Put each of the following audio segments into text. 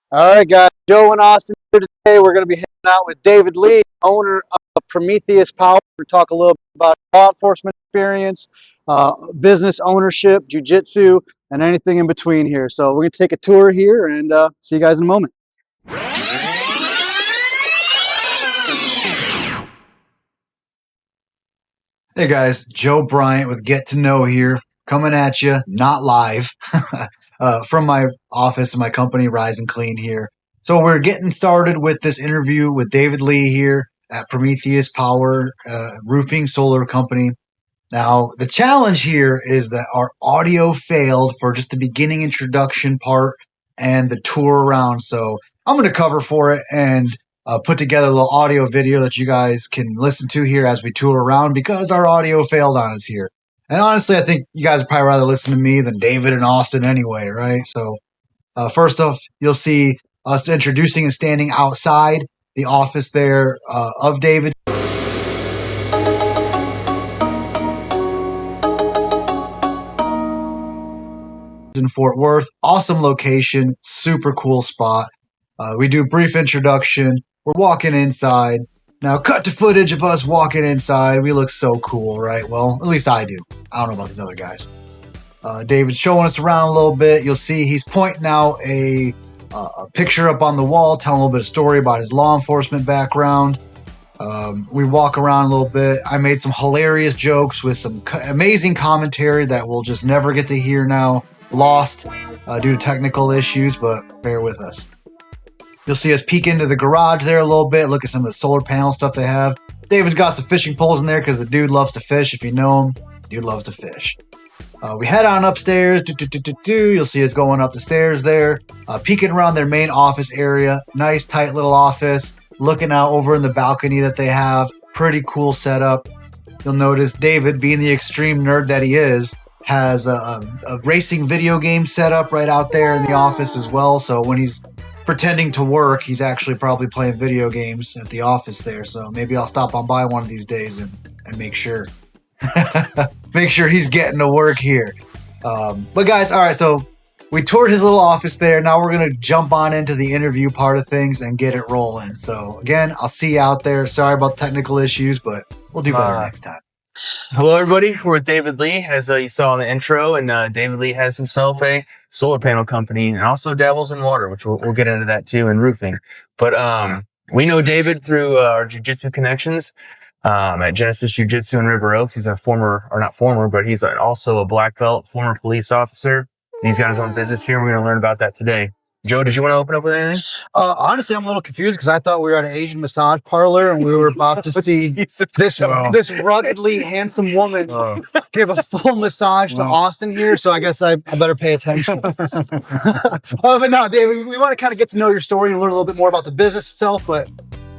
All right, guys. Joe and Austin here today. We're going to be hanging out with David Lee, owner of Prometheus Power. We're going to talk a little bit about law enforcement experience, business ownership, jiu-jitsu, and anything in between here. So we're going to take a tour here and see you guys in a moment. Hey guys, Joe Bryant with Get to Know here, coming at you, not live, from my office and my company, Rise and Clean here. So we're getting started with this interview with David Lee here at Prometheus Power Roofing Solar Company. Now, the challenge here is that our audio failed for just the beginning introduction part and the tour around. So I'm going to cover for it and put together a little audio video that you guys can listen to here as we tour around because our audio failed on us here. And honestly, I think you guys would probably rather listen to me than David and Austin anyway, right? So first off, you'll see us introducing and standing outside the office there of David. In Fort Worth. Awesome location, super cool spot. We do brief introduction. We're walking inside. Now, cut to footage of us walking inside. We look so cool, right? Well, at least I do. I don't know about these other guys. David's showing us around a little bit. You'll see he's pointing out a picture up on the wall, telling a little bit of story about his law enforcement background. We walk around a little bit. I made some hilarious jokes with some amazing commentary that we'll just never get to hear now. Lost due to technical issues, but bear with us. You'll see us peek into the garage there a little bit, look at some of the solar panel stuff they have. David's got some fishing poles in there because the dude loves to fish. If you know him, dude loves to fish. We head on upstairs. You'll see us going up the stairs there, peeking around their main office area. Nice, tight little office, looking out over in the balcony that they have. Pretty cool setup. You'll notice David, being the extreme nerd that he is, has a racing video game set up right out there in the office as well. So when he's pretending to work, he's actually probably playing video games at the office there. So maybe I'll stop on by one of these days and make sure make sure he's getting to work here. But guys, all right, so we toured his little office there. Now we're going to jump on into the interview part of things and get it rolling. So again, I'll see you out there. Sorry about technical issues, but we'll do better next time. Hello, everybody. We're with David Lee, as you saw in the intro, and David Lee has himself a solar panel company and also dabbles in water, which we'll get into that too, and roofing. But we know David through our jiu-jitsu connections at Genesis Jiu-Jitsu in River Oaks. He's a former, or not former, but he's also a black belt, former police officer. And he's got his own business here. We're going to learn about that today. Joe, did you want to open up with anything? Honestly, I'm a little confused because I thought we were at an Asian massage parlor and we were about to see this ruggedly handsome woman give a full massage to Austin here. So I guess I better pay attention. But no, David, we want to kind of get to know your story and learn a little bit more about the business itself. But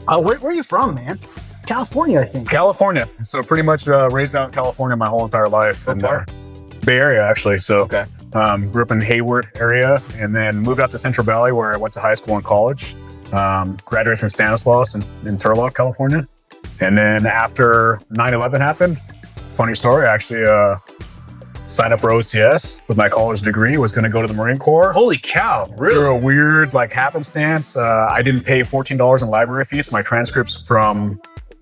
where are you from, man? California, I think. California. So pretty much raised out in California my whole entire life. And Bay Area, actually. So grew up in Hayward area and then moved out to Central Valley where I went to high school and college. Graduated from Stanislaus in Turlock, California. And then after 9/11 happened, funny story, I actually signed up for OCS with my college degree, was going to go to the Marine Corps. Holy cow, really? Through a weird happenstance. I didn't pay $14 in library fees. So my transcripts from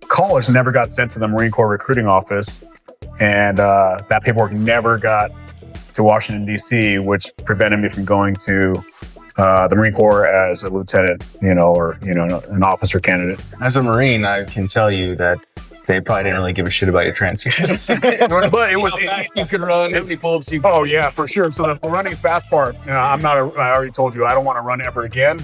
college never got sent to the Marine Corps recruiting office. And that paperwork never got to Washington, D.C., which prevented me from going to the Marine Corps as a lieutenant, or an officer candidate. As a Marine, I can tell you that they probably didn't really give a shit about your transcripts. But it was fast you could run, how many pull-ups you could Oh yeah, for sure. So the running fast part, I already told you, I don't want to run ever again.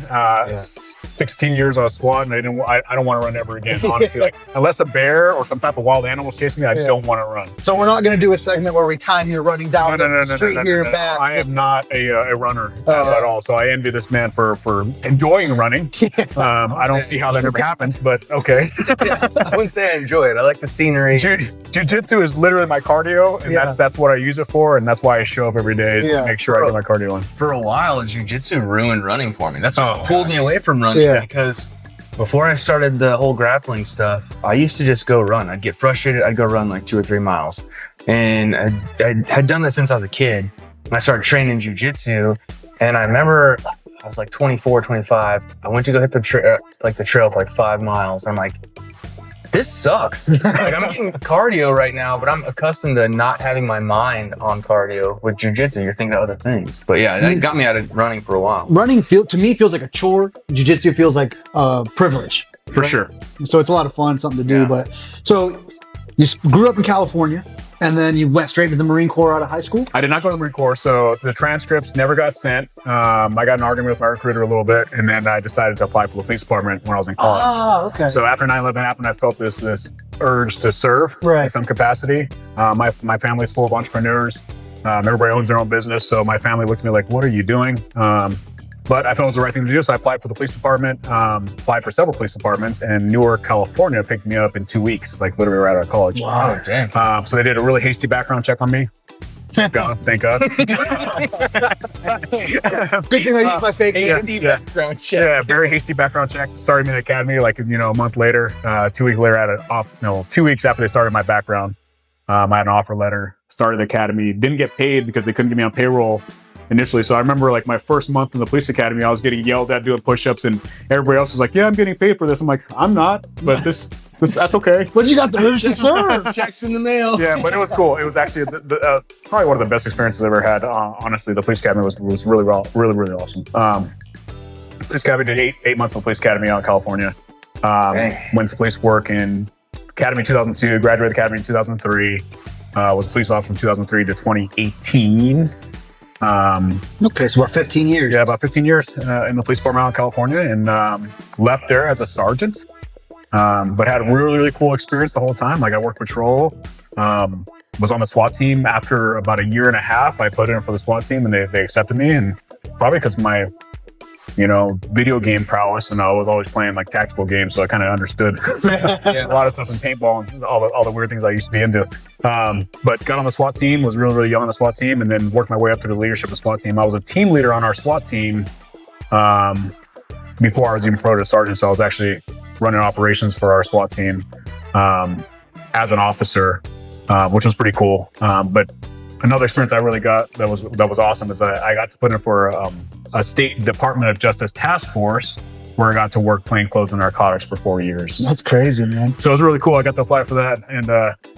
16 years on a squad, and I don't want to run ever again, honestly. Unless a bear or some type of wild animal is chasing me, I don't want to run. So we're not going to do a segment where we time you running down the street here and back. I am not a runner at all. So I envy this man for enjoying running. I don't see how that ever happens, but okay. I wouldn't say I enjoy it. I like the scenery. Jiu-jitsu is literally my cardio, and that's what I use it for, and that's why I show up every day to make sure I get my cardio in. For a while, jiu-jitsu ruined running for me. That's what pulled me away from running because before I started the whole grappling stuff, I used to just go run. I'd get frustrated. I'd go run like 2 or 3 miles. And I had done that since I was a kid. I started training jiu-jitsu, and I remember I was like 24, 25. I went to go hit the trail for like 5 miles. I'm like, this sucks. Like, I'm doing cardio right now, but I'm accustomed to not having my mind on cardio. With jiu-jitsu, you're thinking of other things. But yeah, that got me out of running for a while. Running to me feels like a chore. Jiu-jitsu feels like a privilege. For sure. So it's a lot of fun, something to do. Yeah. But so you grew up in California, and then you went straight to the Marine Corps out of high school? I did not go to the Marine Corps, so the transcripts never got sent. I got in an argument with my recruiter a little bit, and then I decided to apply for the police department when I was in college. Oh, okay. So after 9/11 happened, I felt this urge to serve in some capacity. My family's full of entrepreneurs. Everybody owns their own business, so my family looked at me like, what are you doing? But I felt it was the right thing to do, so I applied for the police department, applied for several police departments, and Newark, California picked me up in 2 weeks, like literally right out of college. Wow, dang. So they did a really hasty background check on me. Thank God. Good thing I used my fake background check. Yeah, very hasty background check. Started me in the academy like, a month later, 2 weeks later, 2 weeks after they started my background, I had an offer letter, started the academy, didn't get paid because they couldn't get me on payroll initially. So I remember like my first month in the police academy, I was getting yelled at doing push-ups and everybody else was like, yeah, I'm getting paid for this. I'm like, I'm not, but that's okay. But you got the urge to serve. Checks in the mail. Yeah, but it was cool. It was actually probably one of the best experiences I've ever had. Honestly, the police academy was really really awesome. Police academy did eight months in the police academy out in California. Went to police work in academy 2002, graduated the academy in 2003. Was a police officer from 2003 to 2018. Okay, so about 15 years. Yeah, about 15 years in the police department out in California, and left there as a sergeant. But had a really cool experience the whole time. Like I worked patrol, was on the SWAT team. After about a year and a half, I put in for the SWAT team and they accepted me. And probably because my, video game prowess, and I was always playing like tactical games, so I kind of understood a lot of stuff in paintball and all the weird things I used to be into. But got on the SWAT team, was really young on the SWAT team, and then worked my way up to the leadership of the SWAT team. I was a team leader on our SWAT team before I was even promoted to sergeant, so I was actually running operations for our SWAT team as an officer, which was pretty cool. But another experience I really got that was awesome is that I got to put in for a state Department of Justice task force where I got to work plainclothes and narcotics for 4 years. That's crazy, man. So it was really cool. I got to apply for that. And,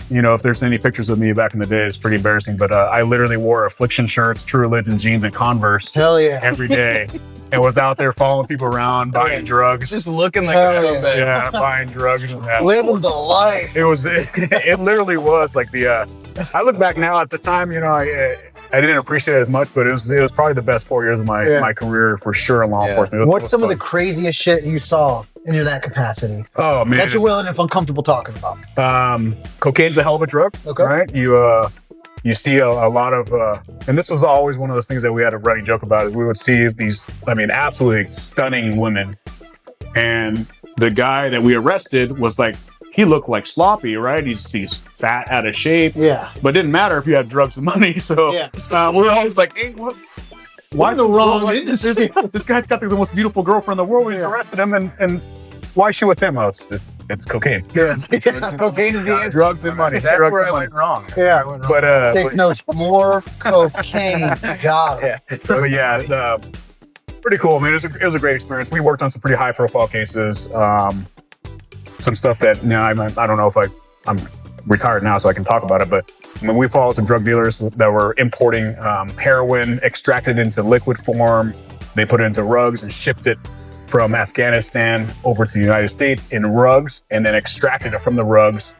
if there's any pictures of me back in the day, it's pretty embarrassing. But I literally wore Affliction shirts, True Religion jeans, and Converse every day. And was out there following people around, buying drugs. Just looking like a bit. Yeah, buying drugs. Living the life. It literally was like I look back now at the time, I didn't appreciate it as much, but it was probably the best 4 years of my career for sure in law enforcement. What's some of the craziest shit you saw in that capacity? Oh man, that you're willing if uncomfortable talking about. Cocaine's a hell of a drug. Okay, right? You see a lot of, and this was always one of those things that we had a running joke about. Is we would see these, absolutely stunning women, and the guy that we arrested was like. He looked like sloppy, right? He's fat, out of shape. Yeah. But it didn't matter if you had drugs and money. So we were always like, hey, why the wrong industry? This guy's got the most beautiful girlfriend in the world. We arrested him, and why is she with him? Oh, it's cocaine. Yeah. Cocaine is the answer. Drugs and money. That's where I went wrong. Takes notes. More cocaine. Got it. But yeah, pretty cool. I mean, it was a great experience. We worked on some pretty high profile cases. Some stuff that I don't know if I'm retired now, so I can talk about it. But we followed some drug dealers that were importing heroin, extracted into liquid form. They put it into rugs and shipped it from Afghanistan over to the United States in rugs, and then extracted it from the rugs.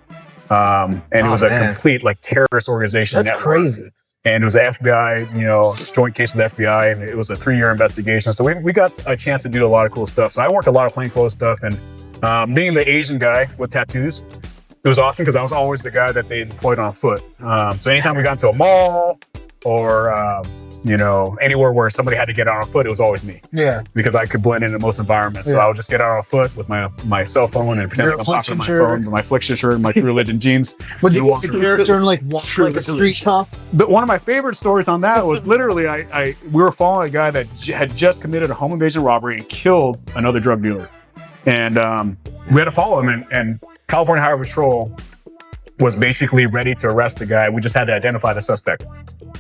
And it was a complete terrorist organization. That's network. Crazy. And it was an FBI, joint case with the FBI, and it was a 3-year investigation. So we got a chance to do a lot of cool stuff. So I worked a lot of plainclothes stuff, and being the Asian guy with tattoos, it was awesome because I was always the guy that they employed on foot. So anytime we got into a mall or, anywhere where somebody had to get out on foot, it was always me. Yeah. Because I could blend into most environments. So I would just get out on foot with my cell phone and pretend like I'm talking to my phone, with my Affliction shirt and my True Religion jeans. Would you get the character and walk like a street tough? One of my favorite stories on that was literally we were following a guy that had just committed a home invasion robbery and killed another drug dealer. And we had to follow him, and California Highway Patrol was basically ready to arrest the guy. We just had to identify the suspect.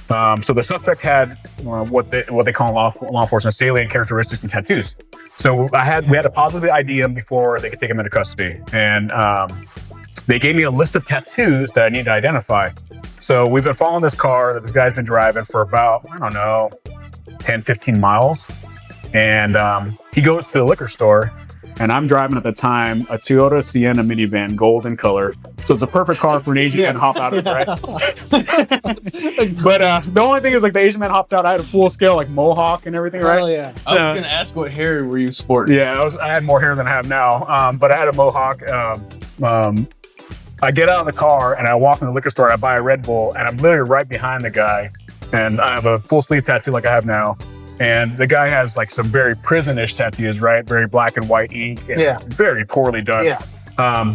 So the suspect had what they call in law enforcement salient characteristics and tattoos. So we had to positively ID him before they could take him into custody. And they gave me a list of tattoos that I need to identify. So we've been following this car that this guy's been driving for about, I don't know, 10, 15 miles. And he goes to the liquor store, and I'm driving at the time a Toyota Sienna minivan, gold in color. So it's a perfect car for an Asian man to hop out of, right? But the only thing is, like, the Asian man hopped out. I had a full scale, like, mohawk and everything, right? Hell yeah. I was going to ask, what hair were you sporting? Yeah, I had more hair than I have now, but I had a mohawk. I get out of the car and I walk in the liquor store and I buy a Red Bull, and I'm literally right behind the guy, and I have a full sleeve tattoo like I have now. And the guy has like some very prison-ish tattoos, right? Very black and white ink, and very poorly done. Yeah.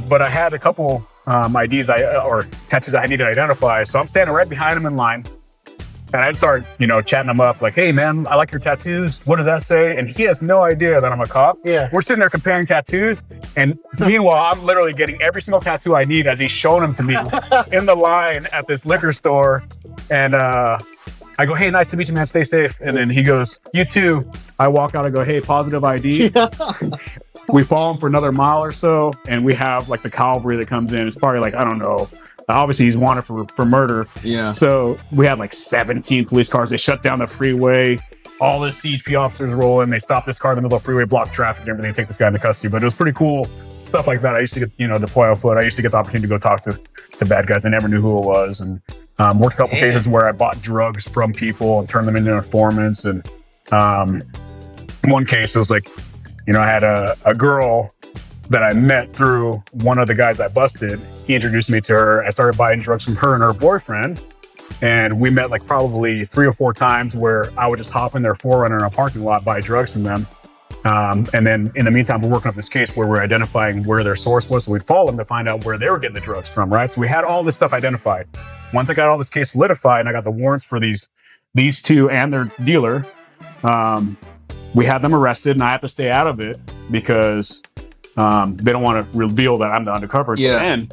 But I had a couple IDs or tattoos I need to identify. So I'm standing right behind him in line, and I start, chatting him up like, "Hey man, I like your tattoos. What does that say?" And he has no idea that I'm a cop. Yeah. We're sitting there comparing tattoos, and meanwhile, I'm literally getting every single tattoo I need as he's showing them to me in the line at this liquor store. And I go, "Hey, nice to meet you, man. Stay safe." And then he goes, "You too." I walk out and go, "Hey, positive ID." We follow him for another mile or so, and we have like the cavalry that comes in. It's probably like, I don't know. Obviously, he's wanted for murder. Yeah. So we had like 17 police cars. They shut down the freeway. All the CHP officers roll in. They stop this car in the middle of the freeway, block traffic and everything, take this guy into custody. But it was pretty cool stuff like that. I used to get, deploy on foot. I used to get the opportunity to go talk to bad guys. I never knew who it was. And worked a couple cases where I bought drugs from people and turned them into informants. And one case, it was like, I had a girl that I met through one of the guys I busted. He introduced me to her. I started buying drugs from her and her boyfriend. And we met like probably 3 or 4 times where I would just hop in their 4Runner in a parking lot, buy drugs from them. And then in the meantime, we're working up this case where we're identifying where their source was. So we'd follow them to find out where they were getting the drugs from, right? So we had all this stuff identified. Once I got all this case solidified and I got the warrants for these two and their dealer, we had them arrested, and I have to stay out of it because they don't want to reveal that I'm the undercover at the end.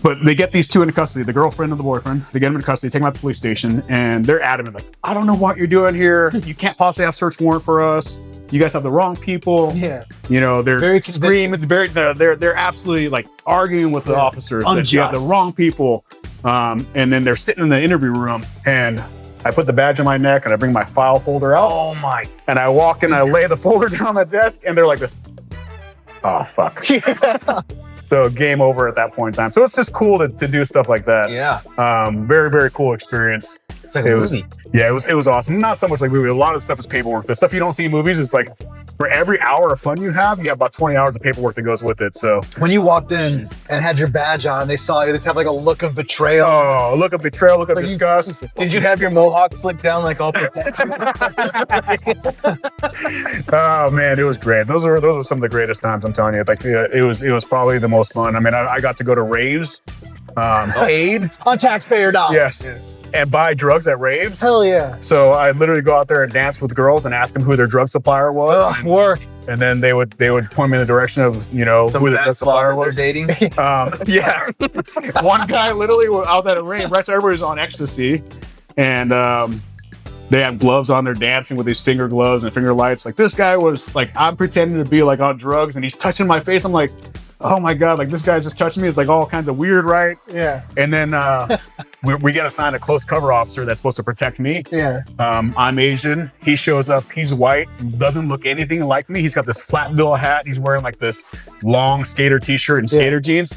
But they get these two into custody, the girlfriend and the boyfriend. They get them into custody, take them out to the police station, and they're adamant, like, "I don't know what you're doing here. You can't possibly have a search warrant for us. You guys have the wrong people." Yeah. They're Very screaming. They're absolutely like arguing with the officers that you have the wrong people. And then they're sitting in the interview room, and I put the badge on my neck and I bring my file folder out. Oh my. And I walk in, I lay the folder down on the desk, and they're like this. Oh, fuck. So game over at that point in time. So it's just cool to do stuff like that. Yeah. Very, very cool experience. It's like a movie. Yeah, it was awesome. Not so much like a movie. A lot of the stuff is paperwork. The stuff you don't see in movies is like, for every hour of fun you have about 20 hours of paperwork that goes with it. So when you walked in and had your badge on, they saw you, they just have like a look of betrayal. Oh, look of betrayal, look of disgust. Did you have your mohawk slicked down like all Oh man, it was great. Those are some of the greatest times, I'm telling you. Like it was probably the most fun. I mean, I got to go to raves. Paid on taxpayer dollars. Yes. And buy drugs at raves. Hell yeah. So I literally go out there and dance with girls and ask them who their drug supplier was. Work. And then they would point me in the direction of, who the drug supplier was. They're dating. Yeah. One guy literally, I was at a rave, right? So everybody was on ecstasy. And they had gloves on. They're dancing with these finger gloves and finger lights. Like this guy was like, I'm pretending to be like on drugs and he's touching my face. I'm like, oh my God, like this guy's just touching me. It's like all kinds of weird, right? Yeah. And then we get assigned a close cover officer that's supposed to protect me. Yeah. I'm Asian. He shows up. He's white. Doesn't look anything like me. He's got this flat bill hat. He's wearing like this long skater t-shirt and skater jeans.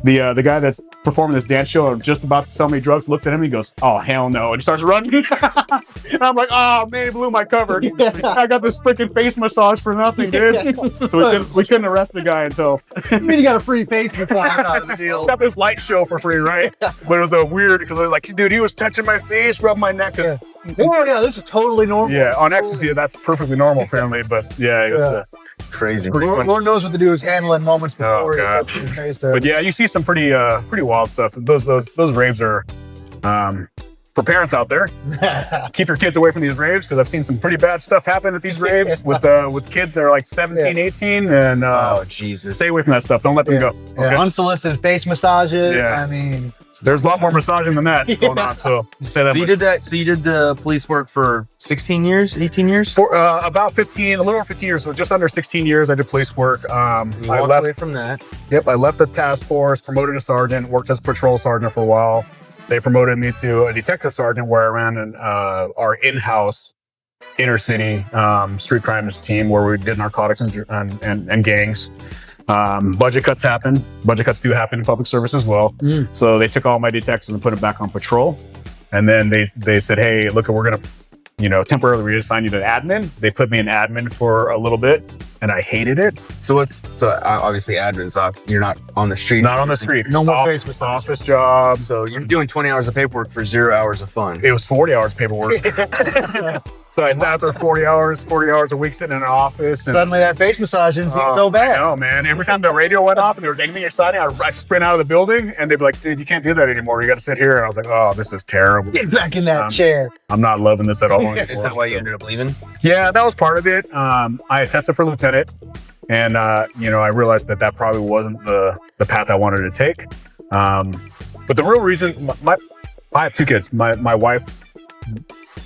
The guy that's performing this dance show, just about to sell me drugs, looks at him and he goes, "Oh, hell no," and starts running. And I'm like, "Oh man, he blew my cover. I got this freaking face massage for nothing, dude." So we couldn't arrest the guy until. I mean, you got a free face massage out of the deal. Got this light show for free, right? But it was a weird because I was like, dude, he was touching my face, rubbing my neck. Yeah. Oh yeah, this is totally normal. Yeah, on ecstasy, that's perfully normal apparently. But yeah, it was crazy. Lord knows what to do is handling moments before he God. touches his face there. But yeah, you see some pretty wild stuff. Those raves are for parents out there. Keep your kids away from these raves because I've seen some pretty bad stuff happen at these raves with kids that are like 17, 18, and oh Jesus, stay away from that stuff. Don't let them go. Yeah, Okay? unsolicited face massages. Yeah. I mean, There's a lot more massaging than that going on. So say that. You did that. So you did the police work for 16 years, 18 years? For about 15, a little over 15 years. So just under 16 years, I did police work. You I walked left away from that. Yep, I left the task force, promoted to sergeant, worked as a patrol sergeant for a while. They promoted me to a detective sergeant where I ran our in-house inner city street crimes team where we did narcotics and gangs. Budget cuts happen. Budget cuts do happen in public service as well. So they took all my detectives and put them back on patrol. And then they said, hey, look, we're going to, temporarily reassign you to admin. They put me in admin for a little bit and I hated it. So obviously admin's off. You're not on the street. Not on the street. No more face massage. Office job. So you're doing 20 hours of paperwork for 0 hours of fun. It was 40 hours of paperwork. So after 40 hours a week sitting in an office. And, Suddenly that face massage didn't seem so bad. I know, man. Every time the radio went off and there was anything exciting, I sprint out of the building and they'd be like, dude, you can't do that anymore. You got to sit here. And I was like, oh, this is terrible. Get back in that chair. I'm not loving this at all anymore. Is that why you ended up leaving? Yeah, that was part of it. I had tested for lieutenant and, I realized that probably wasn't the path I wanted to take. But the real reason, I have two kids. My wife,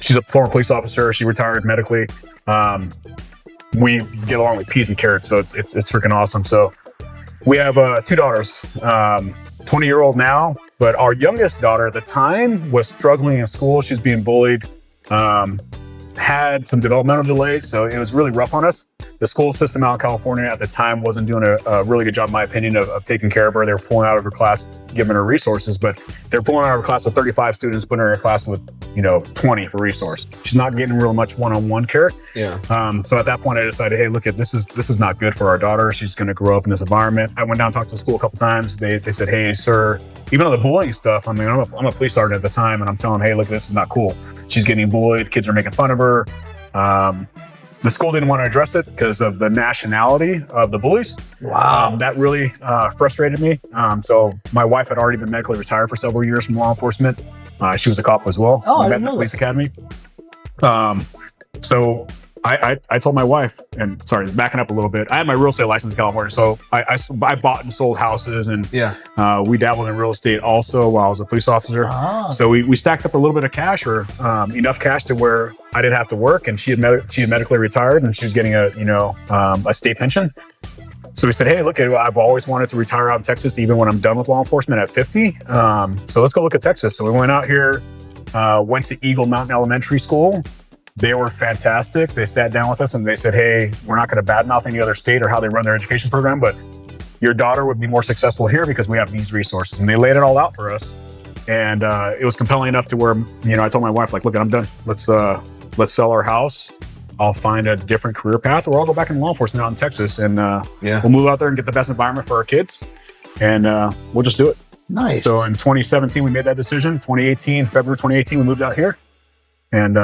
she's a former police officer. She retired medically. We get along like peas and carrots, so it's freaking awesome. So we have two daughters, 20-year-old now, but our youngest daughter at the time was struggling in school. She's being bullied, had some developmental delays, so it was really rough on us. The school system out in California at the time wasn't doing a really good job, in my opinion, of taking care of her. They were pulling out of her class, giving her resources, but they're pulling out of her class with 35 students, putting her in a class with 20 for resource. She's not getting real much one-on-one care. Yeah. So at that point, I decided, hey, look, this is not good for our daughter. She's going to grow up in this environment. I went down and talked to the school a couple times. They said, hey, sir, even on the bullying stuff, I mean, I'm a police sergeant at the time, and I'm telling them, hey, look, this is not cool. She's getting bullied. Kids are making fun of her. The school didn't want to address it because of the nationality of the bullies. Wow. That really frustrated me. So my wife had already been medically retired for several years from law enforcement. She was a cop as well. Oh, We I met in didn't the know police academy. So I told my wife, and sorry, backing up a little bit, I had my real estate license in California. So I bought and sold houses, and we dabbled in real estate also while I was a police officer. So we stacked up a little bit of cash, or enough cash to where I didn't have to work, and she had medically retired, and she was getting a state pension. So we said, hey, look, I've always wanted to retire out in Texas, even when I'm done with law enforcement at 50. So let's go look at Texas. So we went out here, went to Eagle Mountain Elementary School. They were fantastic. They sat down with us and they said, hey, we're not going to badmouth any other state or how they run their education program, but your daughter would be more successful here because we have these resources. And they laid it all out for us. And it was compelling enough to where, I told my wife, like, look, I'm done. Let's sell our house. I'll find a different career path, or I'll go back in law enforcement out in Texas, and we'll move out there and get the best environment for our kids, and we'll just do it. Nice. So in 2017, we made that decision. February 2018, we moved out here, and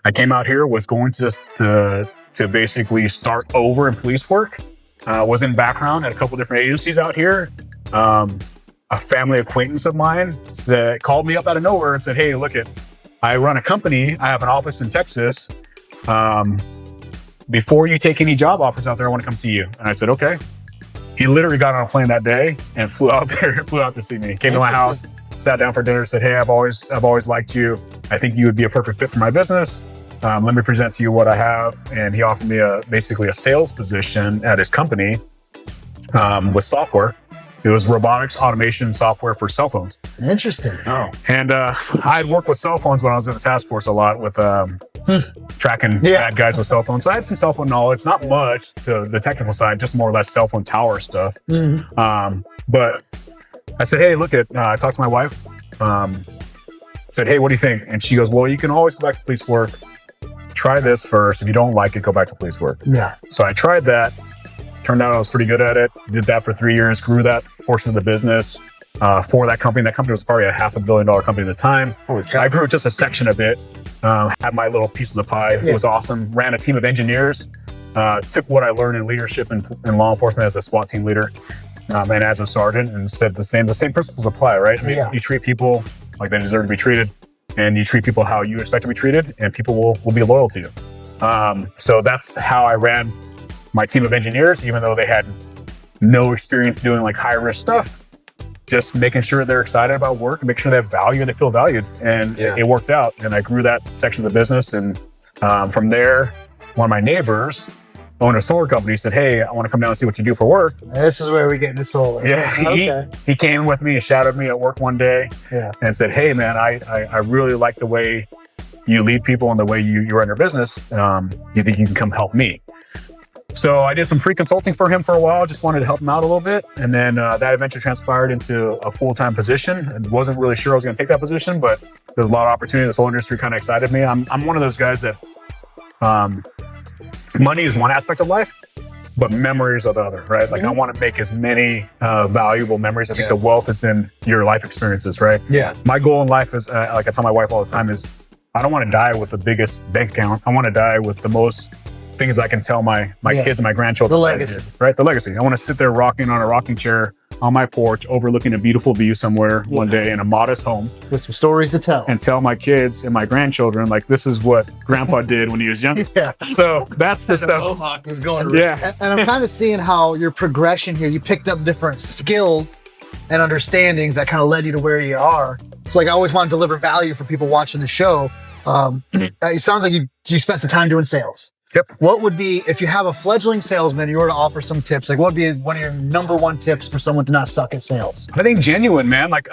I came out here, was going to basically start over in police work. Was in background at a couple different agencies out here. A family acquaintance of mine called me up out of nowhere and said, hey, look, I run a company. I have an office in Texas. Before you take any job offers out there, I want to come see you. And I said, okay. He literally got on a plane that day and flew out to see me. Came to my house, sat down for dinner, said, hey, I've always liked you. I think you would be a perfect fit for my business. Let me present to you what I have. And he offered me basically a sales position at his company with software. It was robotics automation software for cell phones. Interesting. Oh. And I had worked with cell phones when I was in the task force a lot with tracking bad guys with cell phones. So I had some cell phone knowledge, not much to the technical side, just more or less cell phone tower stuff. But I said, hey, look, I talked to my wife, said, hey, what do you think? And she goes, well, you can always go back to police work. Try this first. If you don't like it, go back to police work. Yeah. So I tried that. Turned out I was pretty good at it. Did that for 3 years, grew that portion of the business for that company. That company was probably a $500 million company at the time. I grew just a section of it, had my little piece of the pie. It was awesome. Ran a team of engineers, took what I learned in leadership and law enforcement as a SWAT team leader and as a sergeant, and said the same principles apply, right? I mean, you treat people like they deserve to be treated, and you treat people how you expect to be treated, and people will be loyal to you. So that's how I ran my team of engineers, even though they had no experience doing like high risk stuff. just making sure they're excited about work and make sure they have value and they feel valued. And it worked out. And I grew that section of the business. And from there, one of my neighbors owned a solar company. He said, hey, I want to come down and see what you do for work. This is where we get into solar. Yeah, he came with me and shadowed me at work one day and said, hey, man, I really like the way you lead people and the way you run your business. Do you think you can come help me? So I did some free consulting for him for a while, just wanted to help him out a little bit. And then that eventually transpired into a full-time position. I wasn't really sure I was going to take that position, but there's a lot of opportunity. This whole industry kind of excited me. I'm one of those guys that money is one aspect of life, but memories are the other, right? Like I want to make as many valuable memories. I think the wealth is in your life experiences, right? Yeah. My goal in life is, like I tell my wife all the time, is I don't want to die with the biggest bank account. I want to die with the most things I can tell my kids and my grandchildren. The legacy. Right? The legacy. I want to sit there rocking on a rocking chair on my porch, overlooking a beautiful view somewhere one day in a modest home. With some stories to tell. And tell my kids and my grandchildren, like, this is what grandpa did when he was young. So that's the stuff. Mohawk was going. Yeah. And I'm kind of seeing how your progression here, you picked up different skills and understandings that kind of led you to where you are. So like I always want to deliver value for people watching the show. It sounds like you spent some time doing sales. Yep. What would be, if you have a fledgling salesman, you were to offer some tips, like what would be one of your number one tips for someone to not suck at sales? I think genuine, man. Like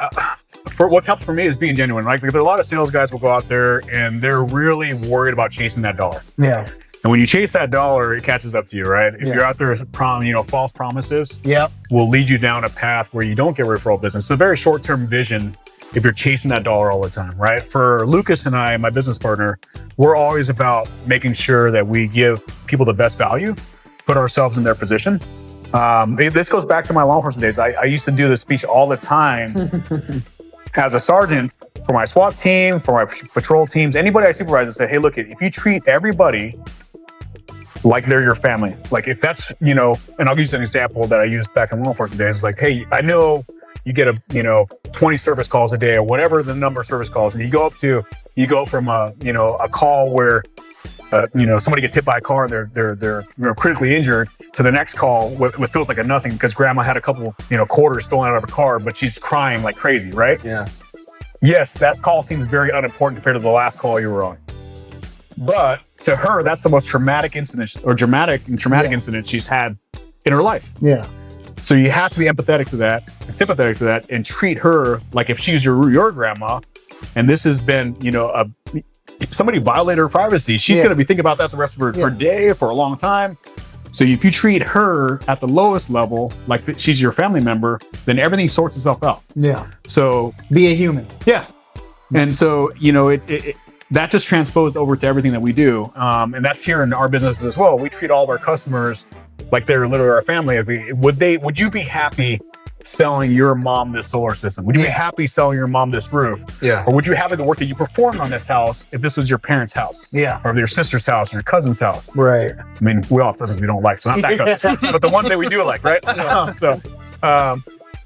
for what's helped for me is being genuine. Like there are a lot of sales guys will go out there and they're really worried about chasing that dollar. Yeah. And when you chase that dollar, it catches up to you, right? If you're out there, false promises will lead you down a path where you don't get referral business. It's a very short-term vision if you're chasing that dollar all the time, right? For Lucas and I, my business partner, we're always about making sure that we give people the best value, put ourselves in their position. This goes back to my law enforcement days. I used to do this speech all the time as a sergeant for my SWAT team, for my patrol teams, anybody I supervise, and say, hey, look, if you treat everybody like they're your family, like if that's, and I'll use an example that I used back in law enforcement days. It's like, hey, I know you get 20 service calls a day or whatever the number of service calls. And you go from a call where, somebody gets hit by a car and they're critically injured to the next call with feels like a nothing because grandma had a couple, quarters stolen out of her car, but she's crying like crazy, right? Yeah. Yes, that call seems very unimportant compared to the last call you were on. But to her, that's the most traumatic incident or dramatic incident she's had in her life. Yeah. So you have to be empathetic to that and sympathetic to that and treat her like if she's your grandma and this has been, somebody violated her privacy. She's going to be thinking about that the rest of her day for a long time. So if you treat her at the lowest level, like she's your family member, then everything sorts itself out. Yeah. So be a human. Yeah. And so, that just transposed over to everything that we do. And that's here in our business as well. We treat all of our customers like they're literally our family. Would you be happy selling your mom this solar system? Would you be happy selling your mom this roof? Yeah. Or would you have the work that you performed on this house if this was your parents' house? Yeah. Or your sister's house or your cousin's house? Right. I mean, we all have cousins we don't like, so not that cousin, but the ones that we do like, right?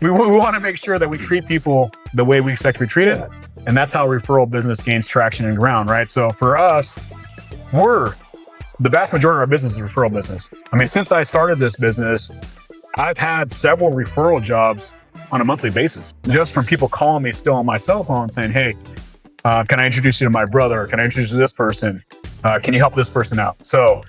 We want to make sure that we treat people the way we expect to be treated. And that's how referral business gains traction and ground, right? So for us, the vast majority of our business is referral business. I mean, since I started this business, I've had several referral jobs on a monthly basis, just from people calling me still on my cell phone saying, hey, can I introduce you to my brother? Can I introduce you to this person? Can you help this person out? So,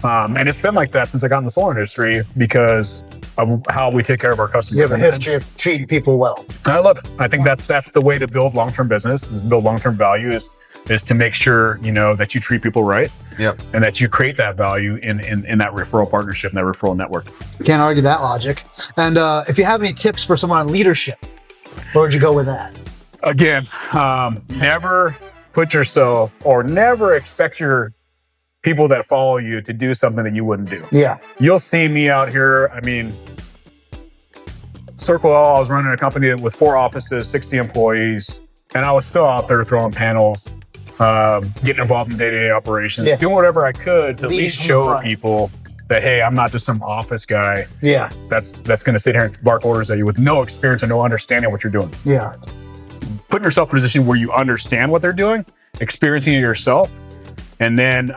and it's been like that since I got in the solar industry because of how we take care of our customers. You have a history of treating people well. I love it. I think that's the way to build long-term business, is build long-term value, is to make sure, that you treat people right. Yep. And that you create that value in that referral partnership and that referral network. Can't argue that logic. And if you have any tips for someone on leadership, where would you go with that? Again, never put yourself or never expect your people that follow you to do something that you wouldn't do. Yeah. You'll see me out here. I mean, Circle L, I was running a company with 4 offices, 60 employees, and I was still out there throwing panels, getting involved in day-to-day operations, doing whatever I could to at least show people that, hey, I'm not just some office guy that's going to sit here and bark orders at you with no experience and no understanding of what you're doing. Yeah. Putting yourself in a position where you understand what they're doing, experiencing it yourself, and then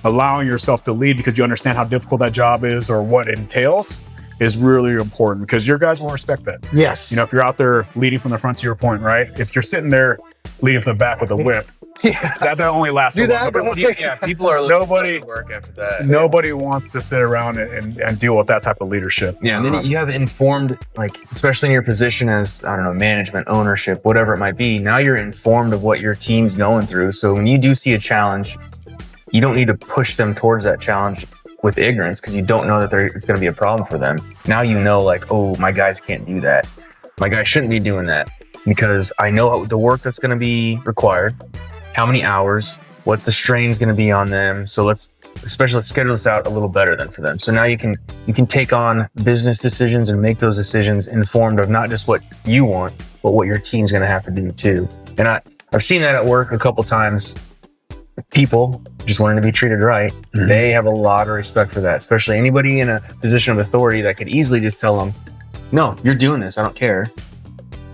allowing yourself to lead because you understand how difficult that job is or what it entails. is really important because your guys will respect that. Yes. You know, if you're out there leading from the front to your point, right? If you're sitting there leading from the back with a whip, that only lasts Do so that, long. but people are looking for work after that. Nobody wants to sit around and deal with that type of leadership. Yeah, and then you have informed, like, especially in your position as, I don't know, management, ownership, whatever it might be, now you're informed of what your team's going through. So when you do see a challenge, you don't need to push them towards that challenge with ignorance because you don't know that it's going to be a problem for them. Now you know, like, oh, my guys can't do that. My guys shouldn't be doing that because I know the work that's going to be required, how many hours, what the strain's going to be on them. So let's schedule this out a little better than for them. So now you can take on business decisions and make those decisions informed of not just what you want, but what your team's going to have to do too. And I've seen that at work a couple times. People just wanting to be treated right. Mm-hmm. They have a lot of respect for that, especially anybody in a position of authority that could easily just tell them, no, you're doing this, I don't care.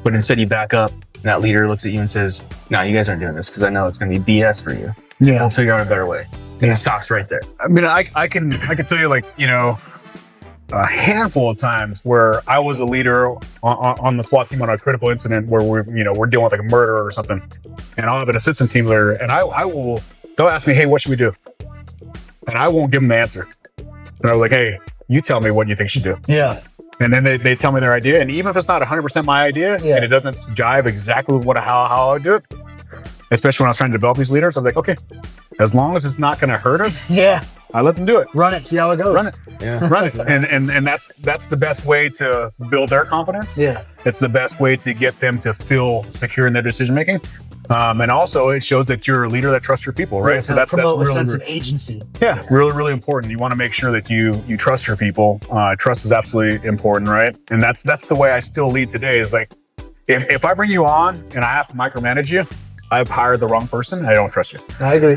But instead you back up and that leader looks at you and says, no, you guys aren't doing this because I know it's going to be BS for you. Yeah. We'll figure out a better way. And it stops right there. I mean, I can tell you, like, you know, a handful of times where I was a leader on the SWAT team on a critical incident where we're dealing with like a murder or something, and I'll have an assistant team leader, and they'll ask me, hey, what should we do? And I won't give them the answer. And I'm like, hey, you tell me what you think should do. Yeah. And then they tell me their idea, and even if it's not 100% my idea, and it doesn't jive exactly with how I would do it, especially when I was trying to develop these leaders, I was like, okay, as long as it's not going to hurt us, I let them do it. Run it, see how it goes. Run it. Yeah. Run it. And that's the best way to build their confidence. Yeah. It's the best way to get them to feel secure in their decision making. And also it shows that you're a leader that trusts your people, right? Yeah, so that's promote really, a sense of agency. Yeah, really, really important. You want to make sure that you trust your people. Trust is absolutely important, right? And that's the way I still lead today is like, if I bring you on and I have to micromanage you, I've hired the wrong person. I don't trust you. I agree.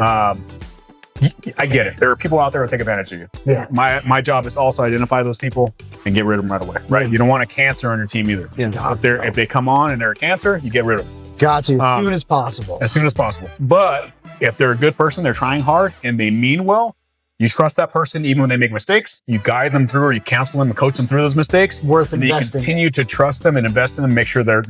I get it. There are people out there who take advantage of you. Yeah. My job is also identify those people and get rid of them right away. Right. You don't want a cancer on your team either. Yeah. If they come on and they're a cancer, you get rid of them. Got to as soon as possible. As soon as possible. But if they're a good person, they're trying hard and they mean well, you trust that person even when they make mistakes. You guide them through, or you counsel them and coach them through those mistakes. Worth and investing. You continue to trust them and invest in them, make sure they're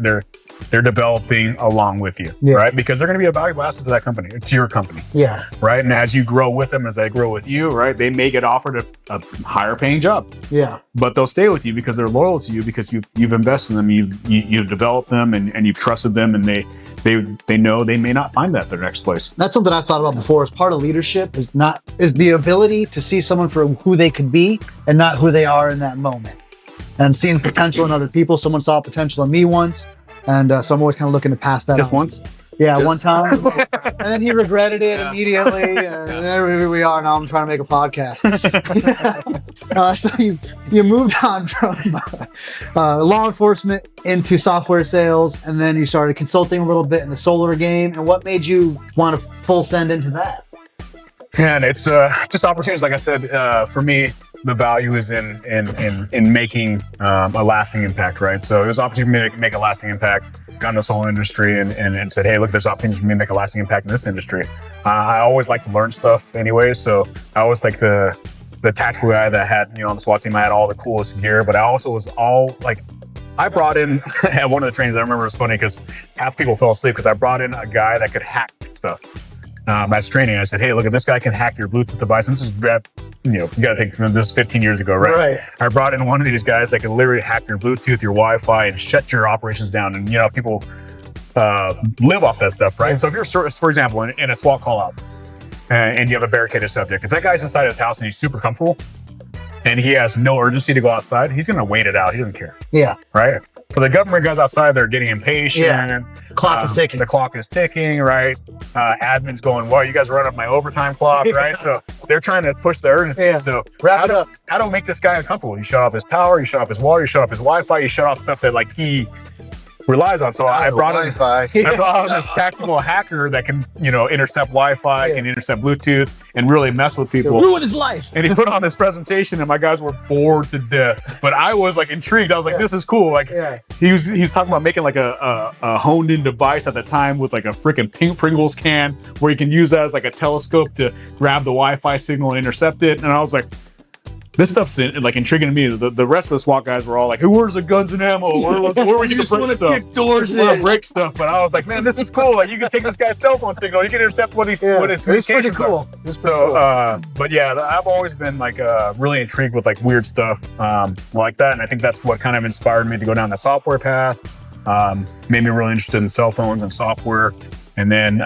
developing along with you, right? Because they're going to be a valuable asset to that company, to your company. Yeah. Right. And as you grow with them, as they grow with you, right, they may get offered a higher paying job. Yeah. But they'll stay with you because they're loyal to you because you've invested in them, you've developed them, and you've trusted them, and they know they may not find that at their next place. That's something I've thought about before. As part of leadership is the ability to see someone for who they could be and not who they are in that moment. And seeing potential in other people. Someone saw potential in me once. And so I'm always kind of looking to pass that Just on. once? Yeah, one time. And then he regretted it immediately. And there we are. Now I'm trying to make a podcast. So you moved on from law enforcement into software sales. And then you started consulting a little bit in the solar game. And what made you want to full send into that? And it's just opportunities. Like I said, for me, the value is in making a lasting impact, right? So it was an opportunity for me to make a lasting impact. Got into the solar industry and said, hey, look, there's opportunities for me to make a lasting impact in this industry. I always like to learn stuff anyway, so I was like the tactical guy that had, on the SWAT team, I had all the coolest gear, but I also was I brought in, at one of the trainings, I remember it was funny because half people fell asleep because I brought in a guy that could hack stuff. As training, I said, hey, look, this guy can hack your Bluetooth device. And this is, you got to think, this is 15 years ago, right? I brought in one of these guys that can literally hack your Bluetooth, your Wi-Fi, and shut your operations down. And, people live off that stuff, right? So if you're, for example, in a SWAT call out and you have a barricaded subject, if that guy's inside his house and he's super comfortable and he has no urgency to go outside, he's going to wait it out. He doesn't care. Yeah. Right? For the government guys outside, they're getting impatient. Yeah. Clock is ticking. The clock is ticking, right? Admin's going, well, you guys run up my overtime clock, right? So they're trying to push the urgency. Yeah. So wrap it up. How do make this guy uncomfortable? You shut off his power, you shut off his water, you shut off his Wi-Fi, you shut off stuff that he relies on. So I brought in this tactical hacker that can, intercept Wi-Fi, can intercept Bluetooth, and really mess with people. Ruin his life. And he put on this presentation, and my guys were bored to death. But I was intrigued. I was like, this is cool. He was talking about making a honed in device at the time with a freaking pink Pringles can where you can use that as a telescope to grab the Wi-Fi signal and intercept it. And I was like, this stuff's like intriguing to me. The rest of the SWAT guys were all like, "Where's the guns and ammo? Where were you just want to kick doors in, break stuff?" But I was like, "Man, this is cool. Like, you can take this guy's cell phone signal. You can intercept what his pretty cool. But yeah, I've always been like really intrigued with like weird stuff like that, and I think that's what kind of inspired me to go down the software path. Made me really interested in cell phones and software, and then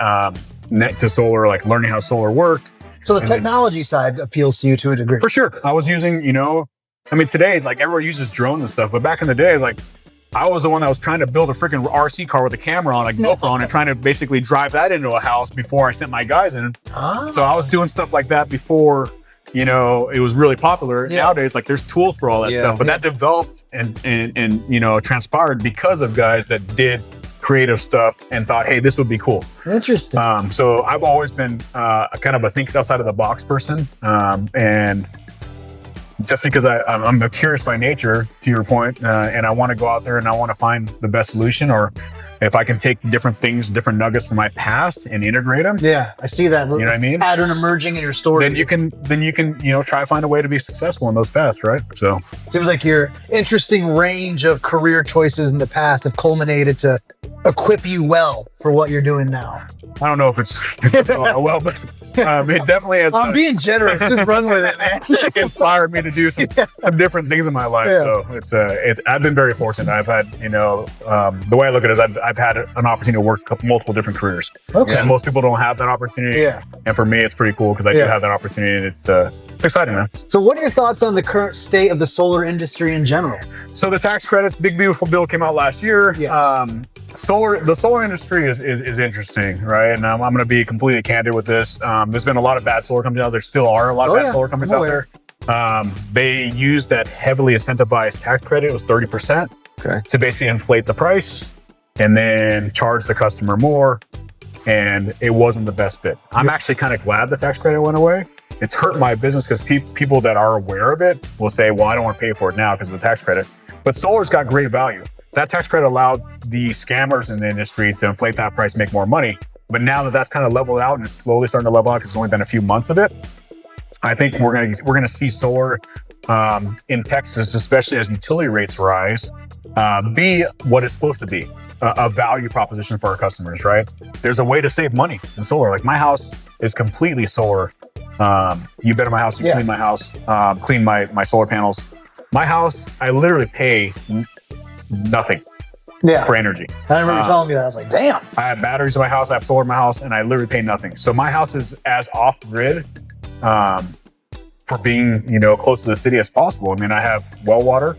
net to solar, like learning how solar worked. So the technology side appeals to you to a degree. For sure. I was using, I mean, today, like everyone uses drones and stuff, but back in the day, like I was the one that was trying to build a freaking RC car with a camera on, like GoPro on, and trying to basically drive that into a house before I sent my guys in. So I was doing stuff like that before, it was really popular. Nowadays, like there's tools for all that stuff, but that developed and transpired because of guys that did creative stuff and thought, hey, this would be cool. Interesting. So I've always been kind of a think outside of the box person. And just because I'm a curious by nature, to your point, and I want to go out there and I want to find the best solution, or if I can take different things, different nuggets from my past and integrate them. Yeah, I see that. You know what I mean? Pattern emerging in your story. Then you can, try to find a way to be successful in those paths, right? So seems like your interesting range of career choices in the past have culminated to equip you well for what you're doing now. I don't know if it's well, but it definitely has. I'm being generous. Just run with it, man. Inspired me to do some different things in my life. So it's. I've been very fortunate. I've had, the way I look at it is I've had an opportunity to work multiple different careers. Okay. And most people don't have that opportunity. Yeah. And for me, it's pretty cool because I do have that opportunity, and it's exciting, man. So what are your thoughts on the current state of the solar industry in general? So the tax credits, big beautiful bill came out last year. Yes. The solar industry is interesting, right? And I'm going to be completely candid with this. There's been a lot of bad solar companies out there. Still are a lot of bad solar companies out there. They use that heavily incentivized tax credit. It was 30% to basically inflate the price and then charge the customer more. And it wasn't the best fit. I'm actually kind of glad the tax credit went away. It's hurt my business because people that are aware of it will say, well, I don't want to pay for it now because of the tax credit. But solar's got great value. That tax credit allowed the scammers in the industry to inflate that price, make more money. But now that that's kind of leveled out and it's slowly starting to level out because it's only been a few months of it, I think we're gonna see solar in Texas, especially as utility rates rise, be what it's supposed to be, a value proposition for our customers, right? There's a way to save money in solar. Like my house is completely solar. You bet on my house, you clean my house, clean my solar panels. My house, I literally pay nothing for energy. I remember telling me that. I was like, damn. I have batteries in my house, I have solar in my house, and I literally pay nothing. So my house is as off-grid for being, close to the city as possible. I mean, I have well water,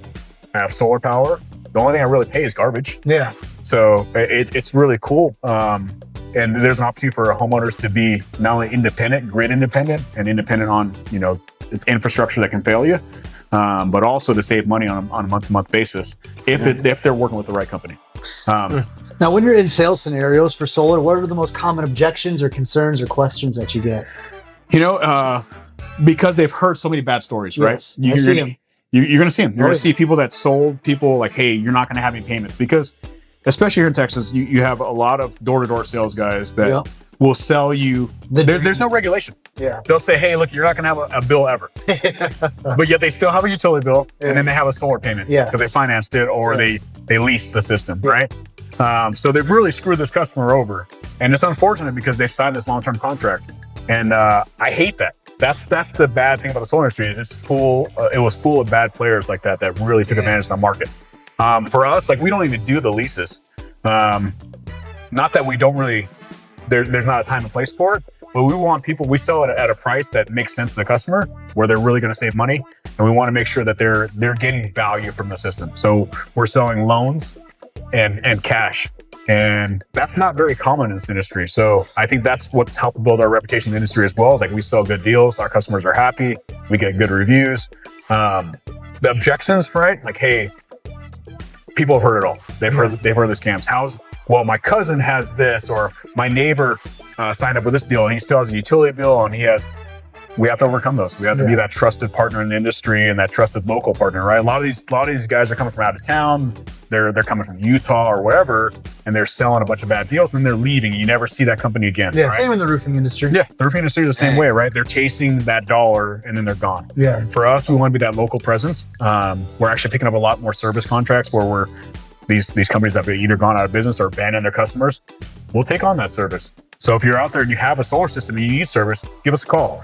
I have solar power. The only thing I really pay is garbage. Yeah. So it's really cool. And there's an opportunity for homeowners to be not only independent, grid independent, and independent on, infrastructure that can fail you, but also to save money on a month-to-month basis if they're working with the right company. Now, when you're in sales scenarios for solar, what are the most common objections or concerns or questions that you get? Because they've heard so many bad stories, right? Yes, I see them. You're going to see them. You're going to see people that sold people like, hey, you're not going to have any payments. Because especially here in Texas, you have a lot of door-to-door sales guys that will sell you. There's no regulation. Yeah. They'll say, hey, look, you're not going to have a bill ever. But yet they still have a utility bill, and then they have a solar payment because they financed it or they leased the system, right? So they've really screwed this customer over. And it's unfortunate because they've signed this long-term contract. And I hate that. That's the bad thing about the solar industry is it was full of bad players like that really took advantage of the market. For us, like we don't even do the leases. Not that we don't really, there's not a time and place for it, but we sell it at a price that makes sense to the customer where they're really going to save money. And we want to make sure that they're getting value from the system. So we're selling loans and cash. And that's not very common in this industry. So I think that's what's helped build our reputation in the industry as well. Is like we sell good deals, our customers are happy, we get good reviews. The objections, right? Like, hey, people have heard it all. They've heard the scams. Well, my cousin has this, or my neighbor signed up with this deal and he still has a utility bill, and we have to overcome those. We have to be that trusted partner in the industry and that trusted local partner, right? A lot of these guys are coming from out of town. they're coming from Utah or wherever, and they're selling a bunch of bad deals, and then they're leaving. You never see that company again. Yeah, right? same in the roofing industry. Yeah, the roofing industry is the same way, right? They're chasing that dollar and then they're gone. Yeah. For us, we want to be that local presence. We're actually picking up a lot more service contracts where we're these companies that have either gone out of business or abandoned their customers. We'll take on that service. So if you're out there and you have a solar system and you need service, give us a call.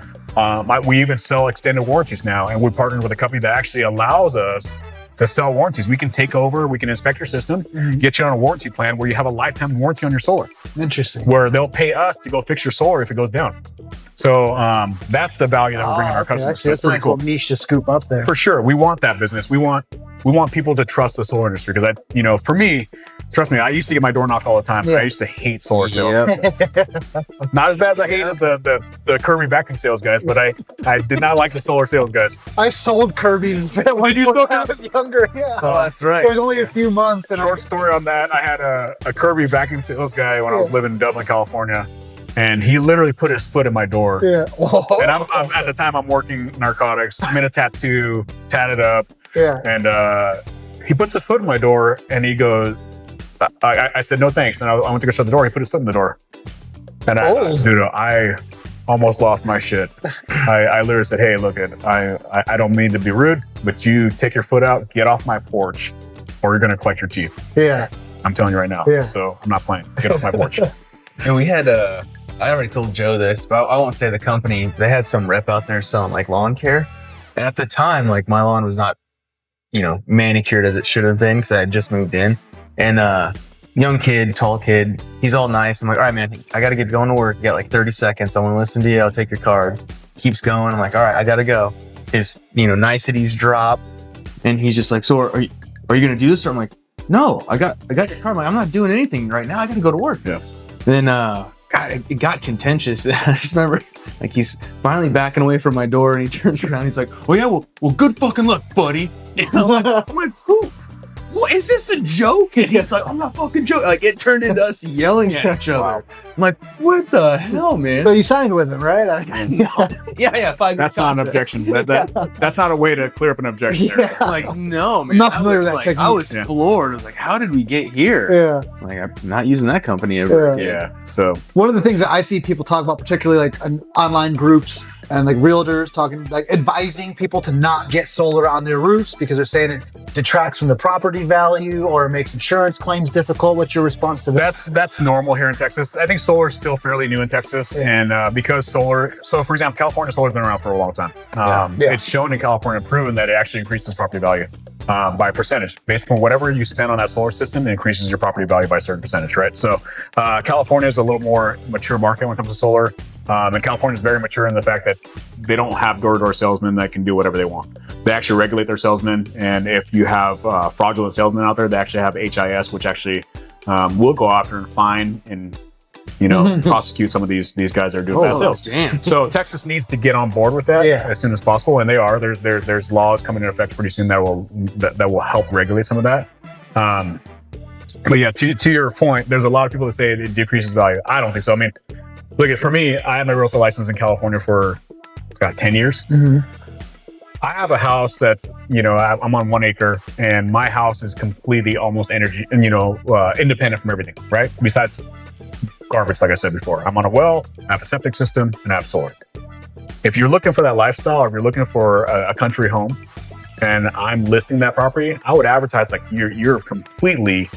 We even sell extended warranties now, and we're partnered with a company that actually allows us to sell warranties. We can take over, we can inspect your system, get you on a warranty plan where you have a lifetime warranty on your solar. Interesting. Where they'll pay us to go fix your solar if it goes down. So that's the value that we're bringing our customers. Actually, that's a nice little niche to scoop up there. For sure. We want that business. We want people to trust the solar industry because for me, trust me, I used to get my door knocked all the time. Yeah. I used to hate solar sales. Not as bad as I hated the Kirby vacuum sales guys, but I did not like the solar sales guys. I sold Kirby's when I was younger. Yeah. Oh, that's right. It was only a few months. And Short story on that, I had a Kirby vacuum sales guy when I was living in Dublin, California. And he literally put his foot in my door. Yeah. Whoa. And I'm at the time I'm working narcotics. I'm in a tattoo, tatted up. Yeah. And he puts his foot in my door and he goes, I said, no thanks. And I went to go shut the door. He put his foot in the door. And I almost lost my shit. I literally said, hey, look, I don't mean to be rude, but you take your foot out, get off my porch, or you're going to collect your teeth. Yeah. I'm telling you right now. Yeah. So I'm not playing. Get off my porch. And we had I already told Joe this, but I won't say the company. They had some rep out there selling like lawn care. And at the time, like my lawn was not, manicured as it should have been because I had just moved in. And young kid, tall kid, he's all nice. I'm like, all right, man, I got to get going to work. You got like 30 seconds. I want to listen to you. I'll take your card. Keeps going. I'm like, all right, I got to go. His, niceties drop. And he's just like, so are you going to do this? Or I'm like, no, I got your card. I'm like, I'm not doing anything right now. I got to go to work. Yeah. Then, it got contentious. I just remember, like, he's finally backing away from my door, and he turns around. He's like, "Oh yeah, well, good fucking luck, buddy." And I'm like, who? What is this a joke? And he's like, I'm not fucking joking. Like, it turned into us yelling at each other. Wow. I'm like, what the hell, man? So you signed with him, right? Yeah. 5 That's not an objection. That's not a way to clear up an objection. Yeah. I'm like, no, man. I'm not familiar with that like, technique. I was floored. I was like, how did we get here? Yeah. Like, I'm not using that company ever. Yeah. So One of the things that I see people talk about, particularly like on online groups and like realtors talking, like advising people to not get solar on their roofs because they're saying it detracts from the property value or it makes insurance claims difficult. What's your response to that? that's normal here in Texas. I think solar is still fairly new in Texas, and because solar. So, for example, California solar's been around for a long time. It's shown in California, proven that it actually increases property value by a percentage. Based on whatever you spend on that solar system, it increases your property value by a certain percentage, right? So, California is a little more mature market when it comes to solar. And California is very mature in the fact that they don't have door-to-door salesmen that can do whatever they want. They actually regulate their salesmen, and if you have fraudulent salesmen out there, they actually have HIS, which actually will go after and fine and prosecute some of these guys that are doing bad sales. Damn. So Texas needs to get on board with that as soon as possible, and they are. There's laws coming into effect pretty soon that will help regulate some of that. But yeah, to your point, there's a lot of people that say it decreases value. I don't think so. I mean, look, for me, I had my real estate license in California for 10 years. Mm-hmm. I have a house that's, I'm on 1 acre, and my house is completely almost energy, independent from everything, right? Besides garbage, like I said before. I'm on a well, I have a septic system, and I have solar. If you're looking for that lifestyle, or if you're looking for a country home, and I'm listing that property, I would advertise like you're completely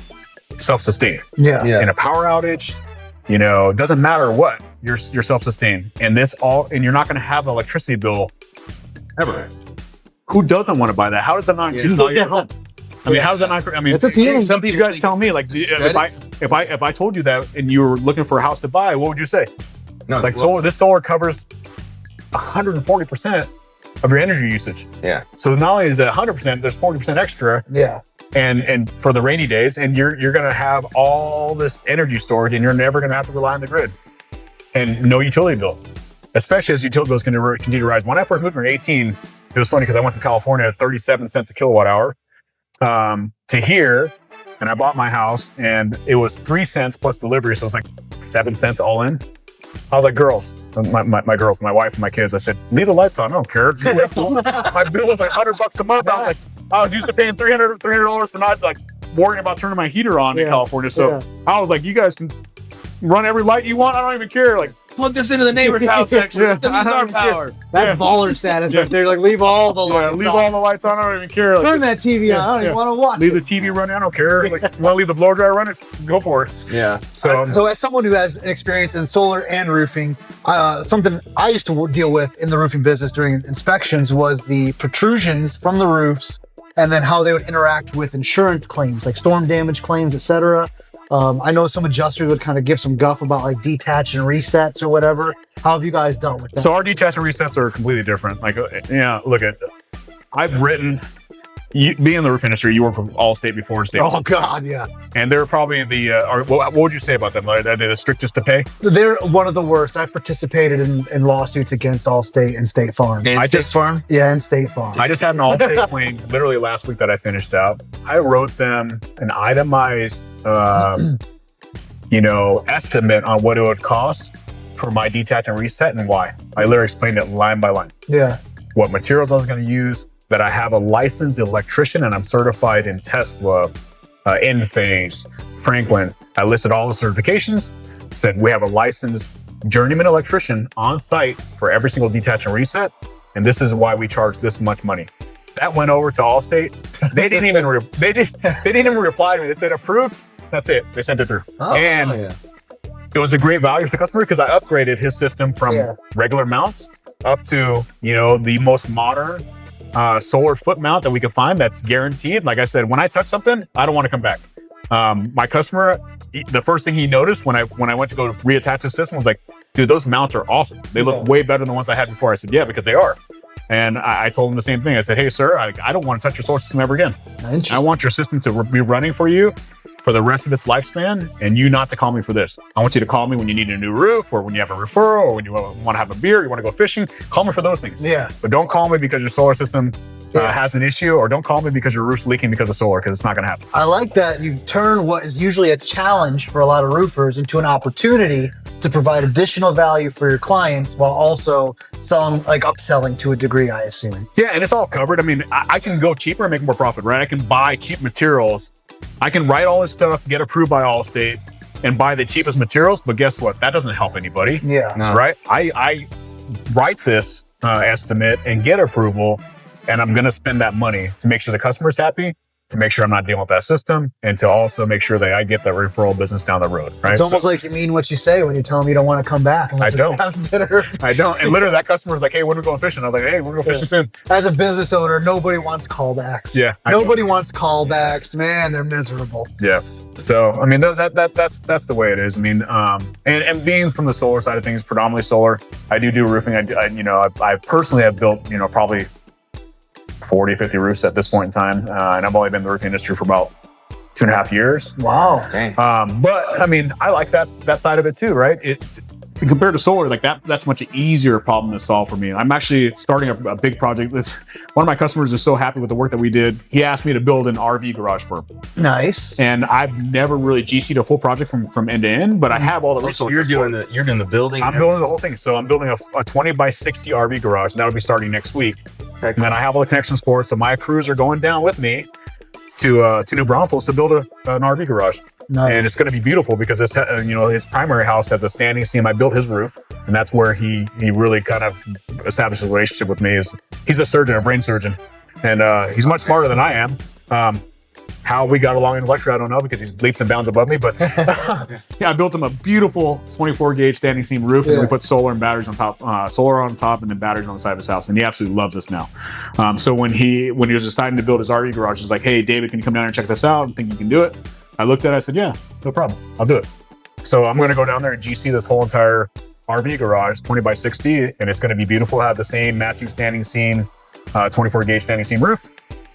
self-sustained. Yeah. In a power outage, it doesn't matter what, you're self-sustained. And you're not going to have an electricity bill ever. Who doesn't want to buy that? How does that not get your home? I mean, how does that not? I mean, it's appealing. Some people, you guys tell me, like, if I told you that and you were looking for a house to buy, what would you say? No, like this solar covers 140% of your energy usage. Yeah. So not only is it 100%, there's 40% extra. Yeah. And for the rainy days, and you're going to have all this energy storage, and you're never going to have to rely on the grid, and no utility bill, especially as utility bills continue to rise. When I first moved here in 2018, it was funny because I went from California at 37 cents a kilowatt hour to here, and I bought my house, and it was 3 cents plus delivery, so it was like 7 cents all in. I was like, girls, my girls, my wife and my kids, I said, leave the lights on, I don't care. My bill was like $100 a month. I was used to paying $300 for not like worrying about turning my heater on in California. So I was like, you guys can run every light you want. I don't even care. Like, plug this into the neighbor's house, actually. Let them use our power. That's baller status right there. Like, leave all the lights leave on. all the lights on. I don't even care. Like, turn that TV on. I don't even want to watch leave it. the TV running. I don't care. Like, you want to leave the blow dryer running? Go for it. Yeah. So as someone who has an experience in solar and roofing, something I used to deal with in the roofing business during inspections was the protrusions from the roofs and then how they would interact with insurance claims, like storm damage claims, etc. I know some adjusters would kind of give some guff about like detach and resets or whatever. How have you guys dealt with that? So our detach and resets are completely different. Like, look at, I've written, being in the roof industry, you work with Allstate before State. Oh God, yeah. And they're probably what would you say about them? Are they the strictest to pay? They're one of the worst. I've participated in lawsuits against Allstate and State Farm. And State Farm? Yeah, and State Farm. I just had an Allstate claim literally last week that I finished out. I wrote them an itemized estimate on what it would cost for my detach and reset and why. I literally explained it line by line. Yeah. What materials I was going to use, that I have a licensed electrician and I'm certified in Tesla, Enphase, Franklin. I listed all the certifications, said we have a licensed journeyman electrician on site for every single detach and reset. And this is why we charge this much money. That went over to Allstate. They didn't even they didn't even reply to me. They said approved. That's it. They sent it through. It was a great value for the customer because I upgraded his system from regular mounts up to, the most modern solar foot mount that we could find that's guaranteed. Like I said, when I touch something, I don't want to come back. My customer, the first thing he noticed when I went to go reattach his system was like, dude, those mounts are awesome. They look way better than the ones I had before. I said, yeah, because they are. And I told him the same thing. I said, hey, sir, I don't want to touch your solar system ever again. I want your system to be running for you for the rest of its lifespan and you not to call me for this. I want you to call me when you need a new roof or when you have a referral or when you want to have a beer, you want to go fishing. Call me for those things. Yeah. But don't call me because your solar system has an issue, or don't call me because your roof's leaking because of solar, because it's not going to happen. I like that you turn what is usually a challenge for a lot of roofers into an opportunity to provide additional value for your clients while also upselling to a degree, I assume. Yeah, and it's all covered. I mean, I can go cheaper and make more profit, right? I can buy cheap materials. I can write all this stuff, get approved by Allstate, and buy the cheapest materials. But guess what? That doesn't help anybody. Yeah. No. Right? I write this estimate and get approval, and I'm going to spend that money to make sure the customer's happy, to make sure I'm not dealing with that system, and to also make sure that I get that referral business down the road, right? It's almost like you mean what you say when you tell them you don't want to come back. I don't. Dinner. I don't. And literally that customer was like, hey, when are we going fishing? I was like, hey, we're going fishing soon. As a business owner, nobody wants callbacks. Yeah. Nobody wants callbacks. Man, they're miserable. Yeah. So, I mean, that's the way it is. I mean, and being from the solar side of things, predominantly solar, I do roofing. I personally have built, probably 40, 50 roofs at this point in time. And I've only been in the roofing industry for about 2.5 years. Wow. Dang. But I mean, I like that side of it too, right? Compared to solar, like that's much easier problem to solve for me. I'm actually starting a big project. One of my customers is so happy with the work that we did. He asked me to build an RV garage for him. Nice. And I've never really GC'd a full project from end to end, but I have all the So you're doing the building. I'm building the whole thing. So I'm building a 20 by 60 RV garage, and that'll be starting next week. Heck. And then I have all the connections for it. So my crews are going down with me to New Braunfels to build an RV garage. Nice. And it's going to be beautiful because his primary house has a standing seam. I built his roof, and that's where he really kind of established a relationship with me. He's a surgeon, a brain surgeon, and he's much smarter than I am. How we got along intellectually, I don't know, because he's leaps and bounds above me. But yeah, I built him a beautiful 24 gauge standing seam roof, and we put solar and batteries on top, solar on top, and then batteries on the side of his house. And he absolutely loves this now. So when he was deciding to build his RV garage, he's like, "Hey, David, can you come down here and check this out? I think you can do it." I looked at it, I said, "Yeah, no problem. I'll do it." So I'm going to go down there and GC this whole entire RV garage, 20 by 60, and it's going to be beautiful. Have the same matching standing seam, 24 gauge standing seam roof.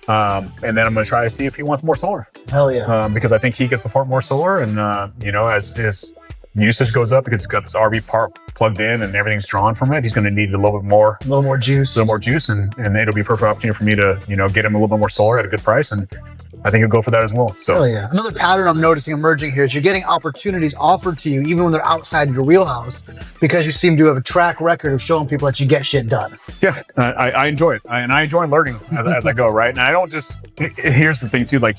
And then I'm going to try to see if he wants more solar. Hell yeah. Because I think he can support more solar. And, as his usage goes up, because he's got this RV part plugged in and everything's drawn from it, he's going to need a little bit more. A little more juice. And it'll be a perfect opportunity for me to, get him a little bit more solar at a good price. And I think he'll go for that as well. So, hell yeah. Another pattern I'm noticing emerging here is you're getting opportunities offered to you, even when they're outside your wheelhouse, because you seem to have a track record of showing people that you get shit done. Yeah, I enjoy it. And I enjoy learning as I go, right? And I don't just, here's the thing too, like,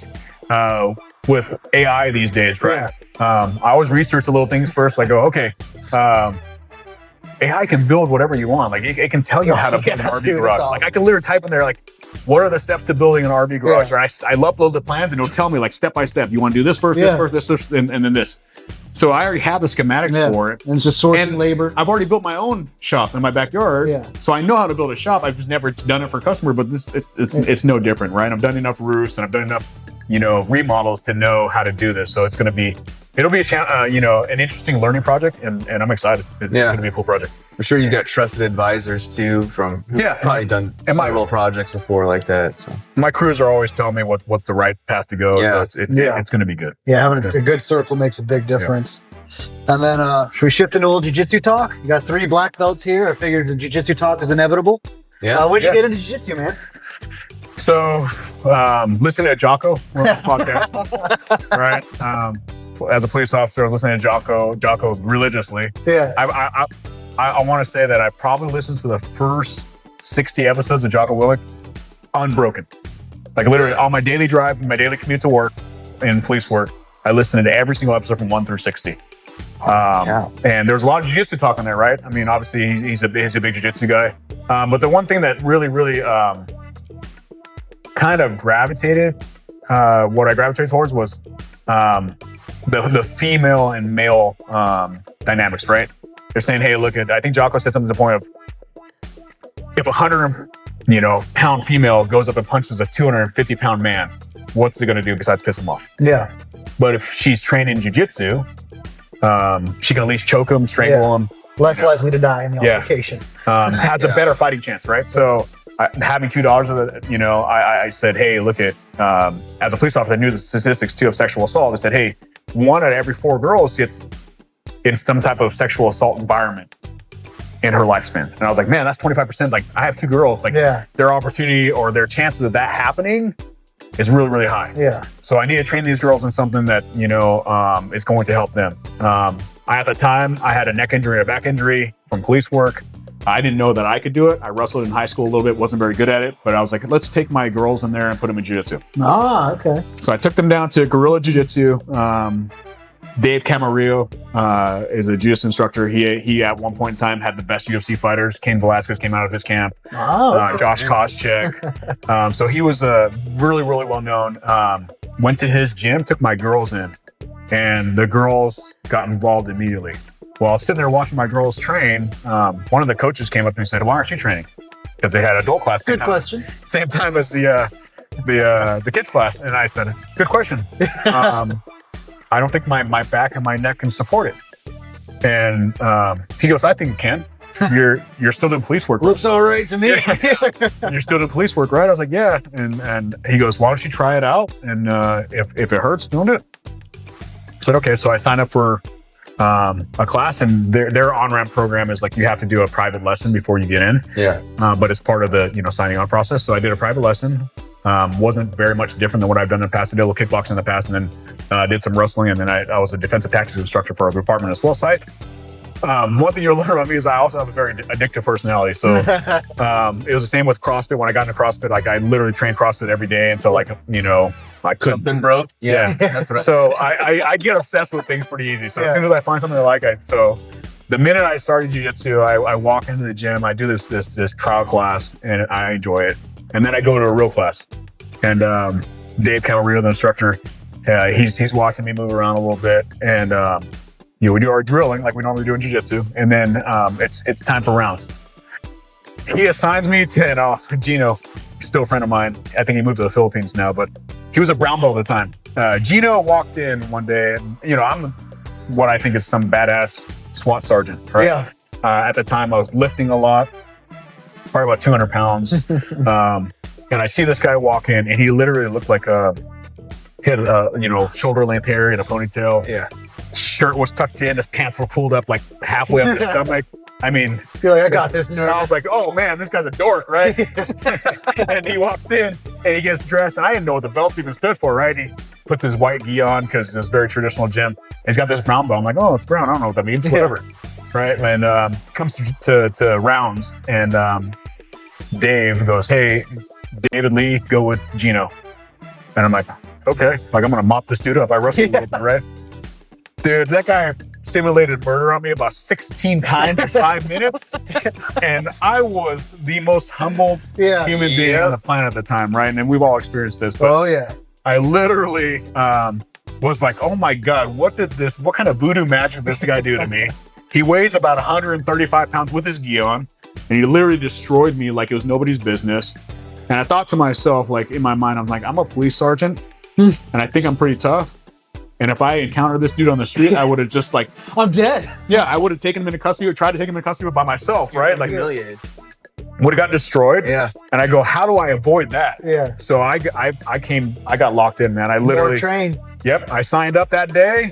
with AI these days, right? I always research the little things first. I go, okay, AI can build whatever you want. Like it can tell you how to build an RV garage. Awesome. Like I can literally type in there, like, what are the steps to building an RV garage? Or I upload the plans and it'll tell me like step by step. You want to do this first, this, and then this. So I already have the schematics for it. And it's just sourcing labor. I've already built my own shop in my backyard. So I know how to build a shop. I've just never done it for a customer, but it's no different, right? I've done enough roofs and I've done enough, remodels to know how to do this. So it'll be an interesting learning project, and I'm excited. It's going to be a cool project. I'm sure you got trusted advisors too who've probably done several projects before like that. So my crews are always telling me what's the right path to go. So it's going to be good. Yeah, having a good circle makes a big difference. And then should we shift into a little jiu-jitsu talk? You got 3 black belts here. I figured the jiu-jitsu talk is inevitable. When'd you get into jiu-jitsu, man? So listening to Jocko on this podcast, right? As a police officer, I was listening to Jocko religiously. I want to say that I probably listened to the first 60 episodes of Jocko Willink unbroken. Like literally on my daily drive, my daily commute to work and police work, I listened to every single episode from 1 through 60. And there's a lot of jiu-jitsu talk on there, right? I mean, obviously he's a big jiu-jitsu guy. But the one thing that really kind of gravitated, what I gravitated towards was the female and male dynamics, right? They're saying, hey, I think Jocko said something to the point of, if a 100-pound female goes up and punches a 250-pound man, what's it going to do besides piss him off? Yeah. But if she's trained in jiu-jitsu, she can at least choke him, strangle him. Less likely to die in the altercation. Has a better fighting chance, right? So having 2 daughters, I said, hey, as a police officer, I knew the statistics too of sexual assault. I said, hey, 1 out of every 4 girls gets in some type of sexual assault environment in her lifespan. And I was like, man, that's 25%. Like I have 2 girls, their opportunity or their chances of that happening is really, really high. So I need to train these girls in something that, is going to help them. At the time, I had a neck injury and a back injury from police work. I didn't know that I could do it. I wrestled in high school a little bit, wasn't very good at it, but I was like, let's take my girls in there and put them in jiu-jitsu. Okay. So I took them down to Guerrilla Jiu-Jitsu. Dave Camarillo is a jiu-jitsu instructor. He at one point in time had the best UFC fighters. Cain Velasquez came out of his camp. Josh Koscheck. So he was really, really well known. Went to his gym, took my girls in, and the girls got involved immediately. Well, I was sitting there watching my girls train. One of the coaches came up to me and said, why aren't you training? Because they had adult class. Good question. Same time as the kids class. And I said, good question. I don't think my back and my neck can support it. And he goes, I think it can. You're still doing police work. Looks all right to me. You're still doing police work, right? I was like, yeah. And he goes, why don't you try it out? And if it hurts, don't do it. I said, okay. So I signed up for a class, and their on-ramp program is like you have to do a private lesson before you get in. But it's part of the signing on process. So I did a private lesson. Wasn't very much different than what I've done in the past. I did a little kickboxing in the past, and then did some wrestling, and then I was a defensive tactics instructor for a department as well. One thing you'll learn about me is I also have a very addictive personality. So it was the same with CrossFit. When I got into CrossFit, like I literally trained CrossFit every day until I couldn't. Something broke. Yeah. That's right. So I get obsessed with things pretty easy. So as soon as I find something I like, so the minute I started jiu-jitsu, I walk into the gym, I do this crowd class, and I enjoy it. And then I go to a real class, and Dave Camarillo, the instructor, he's watching me move around a little bit, and we do our drilling like we normally do in jiu-jitsu, and then it's time for rounds. He assigns me to Gino, still a friend of mine. I think he moved to the Philippines now, but he was a brown belt at the time. Gino walked in one day, and I'm what I think is some badass SWAT sergeant, right? Yeah. At the time, I was lifting a lot. Probably about 200 pounds. And I see this guy walk in, and he literally looked like he had shoulder length hair and a ponytail. Yeah. Shirt was tucked in, his pants were pulled up like halfway up his stomach. I mean, you're like, I got this nerd. I was like, oh man, this guy's a dork, right? And he walks in and he gets dressed, and I didn't know what the belts even stood for, right? He puts his white gi on because it's very traditional gym. He's got this brown belt. I'm like, oh, it's brown. I don't know what that means. Whatever. Right? And comes to rounds, and Dave goes, hey, David Lee, go with Gino. And I'm like, okay, like I'm gonna mop this dude up. I wrestled a little bit, right? Dude, that guy simulated murder on me about 16 times in 5 minutes. And I was the most humbled human being on the planet at the time, right? And we've all experienced this. But I literally was like, oh my God, what kind of voodoo magic did this guy do to me? He weighs about 135 pounds with his gi on, and he literally destroyed me like it was nobody's business. And I thought to myself, like in my mind, I'm like, I'm a police sergeant, and I think I'm pretty tough. And if I encountered this dude on the street, I would have just like, I'm dead. Yeah, I would have taken him into custody or tried to take him into custody by myself, right? Like humiliated. Would have got destroyed. Yeah. And I go, how do I avoid that? Yeah. So I got locked in, man. I literally More trained. Yep. I signed up that day.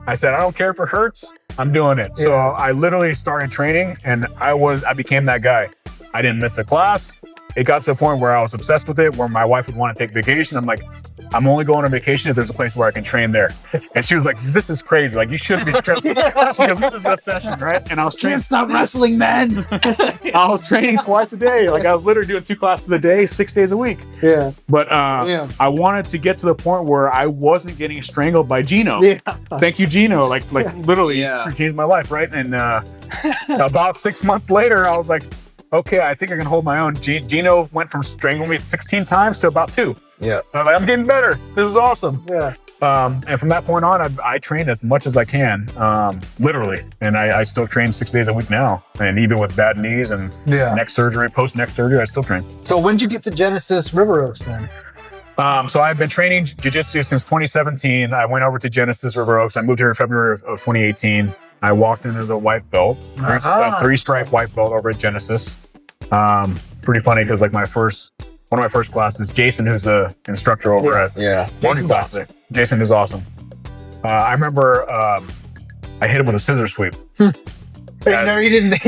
I said, I don't care if it hurts. I'm doing it. So I literally started training, and I became that guy. I didn't miss a class. It got to the point where I was obsessed with it, where my wife would want to take vacation. I'm like, I'm only going on vacation if there's a place where I can train there. And she was like, this is crazy. Like, you shouldn't be training. She goes, this is an obsession, right? And I was training. Can't stop wrestling, man. I was training twice a day. Like, I was literally doing 2 classes a day, 6 days a week. Yeah. But I wanted to get to the point where I wasn't getting strangled by Gino. Yeah. Thank you, Gino. Like literally, he changed my life, right? And about 6 months later, I was like, okay, I think I can hold my own. Gino went from strangling me 16 times to about 2. Yeah. I was like, I'm getting better. This is awesome. Yeah. And from that point on, I train as much as I can, literally. And I still train 6 days a week now. And even with bad knees and neck surgery, post-neck surgery, I still train. So when did you get to Genesis River Oaks then? So I've been training jiu-jitsu since 2017. I went over to Genesis River Oaks. I moved here in February of 2018. I walked in as a white belt, 3-stripe white belt over at Genesis. Pretty funny because like one of my first classes, Jason, who's the instructor over at Morning Class. Jason is awesome. I remember I hit him with a scissor sweep. He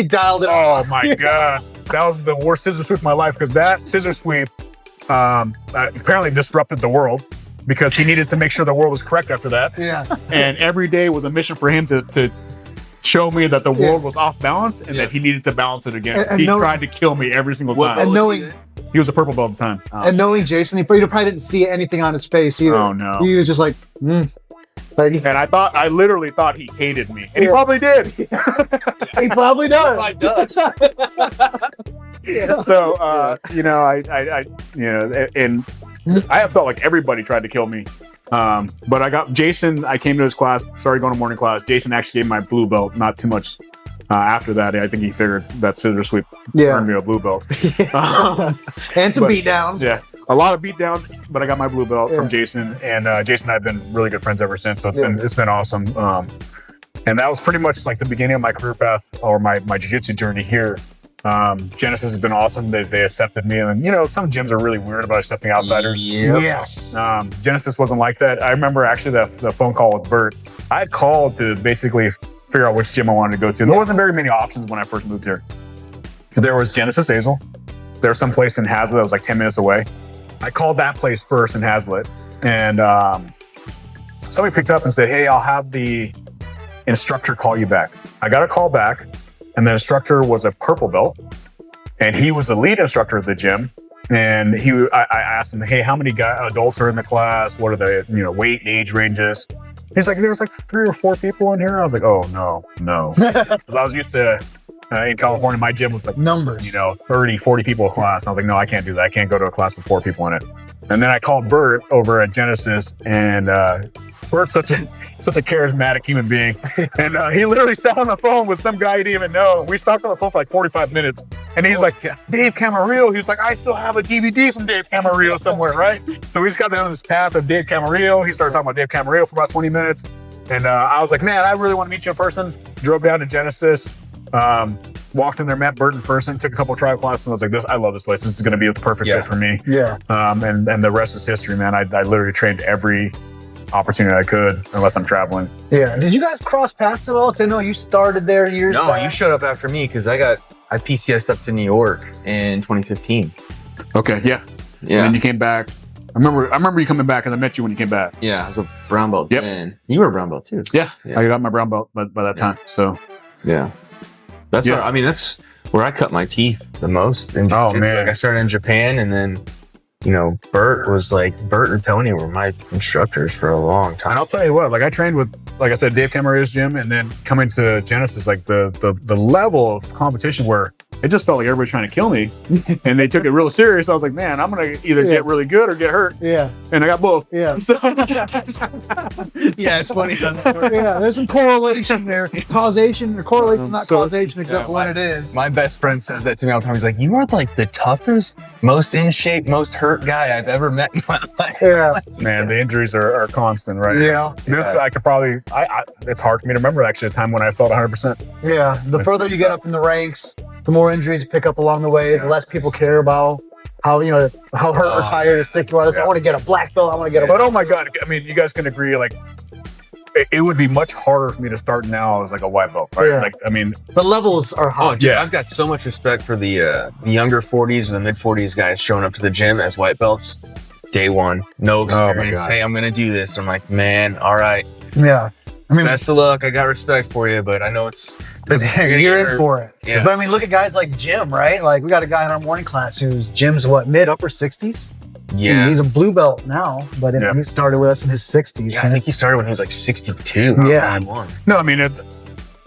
dialed it. Oh my God. That was the worst scissor sweep of my life, because that scissor sweep apparently disrupted the world, because he needed to make sure the world was correct after that. Yeah. And every day was a mission for him to show me that the world was off balance and that he needed to balance it again. And he tried to kill me every single time. And knowing he was a purple belt at the time. And knowing Jason, he probably didn't see anything on his face either. Oh no. He was just like, And I literally thought he hated me. And he probably did. He probably does. So and I have felt like everybody tried to kill me. But I got Jason, I came to his class, started going to morning class. Jason actually gave me my blue belt, not too much after that. I think he figured that scissor sweep earned me a blue belt. And some beat downs. Yeah, a lot of beat downs, but I got my blue belt from Jason, and Jason and I have been really good friends ever since. So it's been awesome. And that was pretty much like the beginning of my career path, or my jiu-jitsu journey here. Genesis has been awesome. They accepted me, and some gyms are really weird about accepting outsiders. Yep. Yes. Genesis wasn't like that. I remember actually the phone call with Bert. I had called to basically figure out which gym I wanted to go to. There wasn't very many options when I first moved here. There was Genesis Hazel. There was some place in Hazlitt that was like 10 minutes away. I called that place first in Hazlitt, and somebody picked up and said, "Hey, I'll have the instructor call you back." I got a call back. And the instructor was a purple belt, and he was the lead instructor at the gym. And I asked him, "Hey, how many adults are in the class? What are the weight and age ranges?" He's like, "There's like 3 or 4 people in here." I was like, "Oh no," because I was used to in California, my gym was like numbers, 30, 40 people a class. And I was like, "No, I can't do that. I can't go to a class with 4 people in it." And then I called Bert over at Genesis, and Bert's such a charismatic human being. And he literally sat on the phone with some guy he didn't even know. We talked on the phone for like 45 minutes. And he's like, "Dave Camarillo." He's like, "I still have a DVD from Dave Camarillo somewhere," right? So we just got down this path of Dave Camarillo. He started talking about Dave Camarillo for about 20 minutes. And I was like, "Man, I really want to meet you in person." Drove down to Genesis, walked in there, met Bert in person, took a couple of trial classes. And I was like, I love this place. This is going to be the perfect fit for me. Yeah. And the rest is history, man. I literally trained every opportunity I could, unless I'm traveling. Yeah. Did you guys cross paths at all? Because I know you started there years back. No, you showed up after me because I PCS'd up to New York in 2015. Okay, yeah. And then you came back. I remember you coming back, because I met you when you came back. Yeah, I was a brown belt then. You were a brown belt too. Yeah. I got my brown belt by that time. So that's where, that's where I cut my teeth the most in jiu-jitsu. Oh man, like I started in Japan, and then Bert and Tony were my instructors for a long time. And I'll tell you what, like I trained with, like I said, Dave Camarera's gym, and then coming to Genesis, like the level of competition where it just felt like everybody's trying to kill me, and they took it real serious. I was like, man, I'm gonna either get really good or get hurt. Yeah. And I got both. Yeah. So, Yeah, it's funny. Yeah, there's some correlation there. Causation or correlation, not causation, except for what it is. My best friend says that to me all the time. He's like, you are like the toughest, most in shape, most hurt guy I've ever met in my life. Yeah. man, the injuries are constant, right? Yeah. I could probably, it's hard for me to remember actually a time when I felt 100%. Yeah. The further you get up in the ranks, the more injuries you pick up along the way, the less people care about how hurt or tired or sick you are. I want to get a black belt. I want to get a. But oh my God, I mean, you guys can agree, like, it would be much harder for me to start now as like a white belt, right? Yeah. Like, I mean, the levels are high. Oh, dude, I've got so much respect for the younger 40s and the mid 40s guys showing up to the gym as white belts. Day one, no experience. Hey, I'm gonna do this. I'm like, man, all right. Yeah. I mean, best of luck. I got respect for you, but I know you're in for it. Yeah. But I mean, look at guys like Jim, right? Like we got a guy in our morning class who's Jim's mid upper 60s. Yeah. He's a blue belt now, but he started with us in his 60s. Yeah, I think he started when he was like 62. Yeah. No, I mean,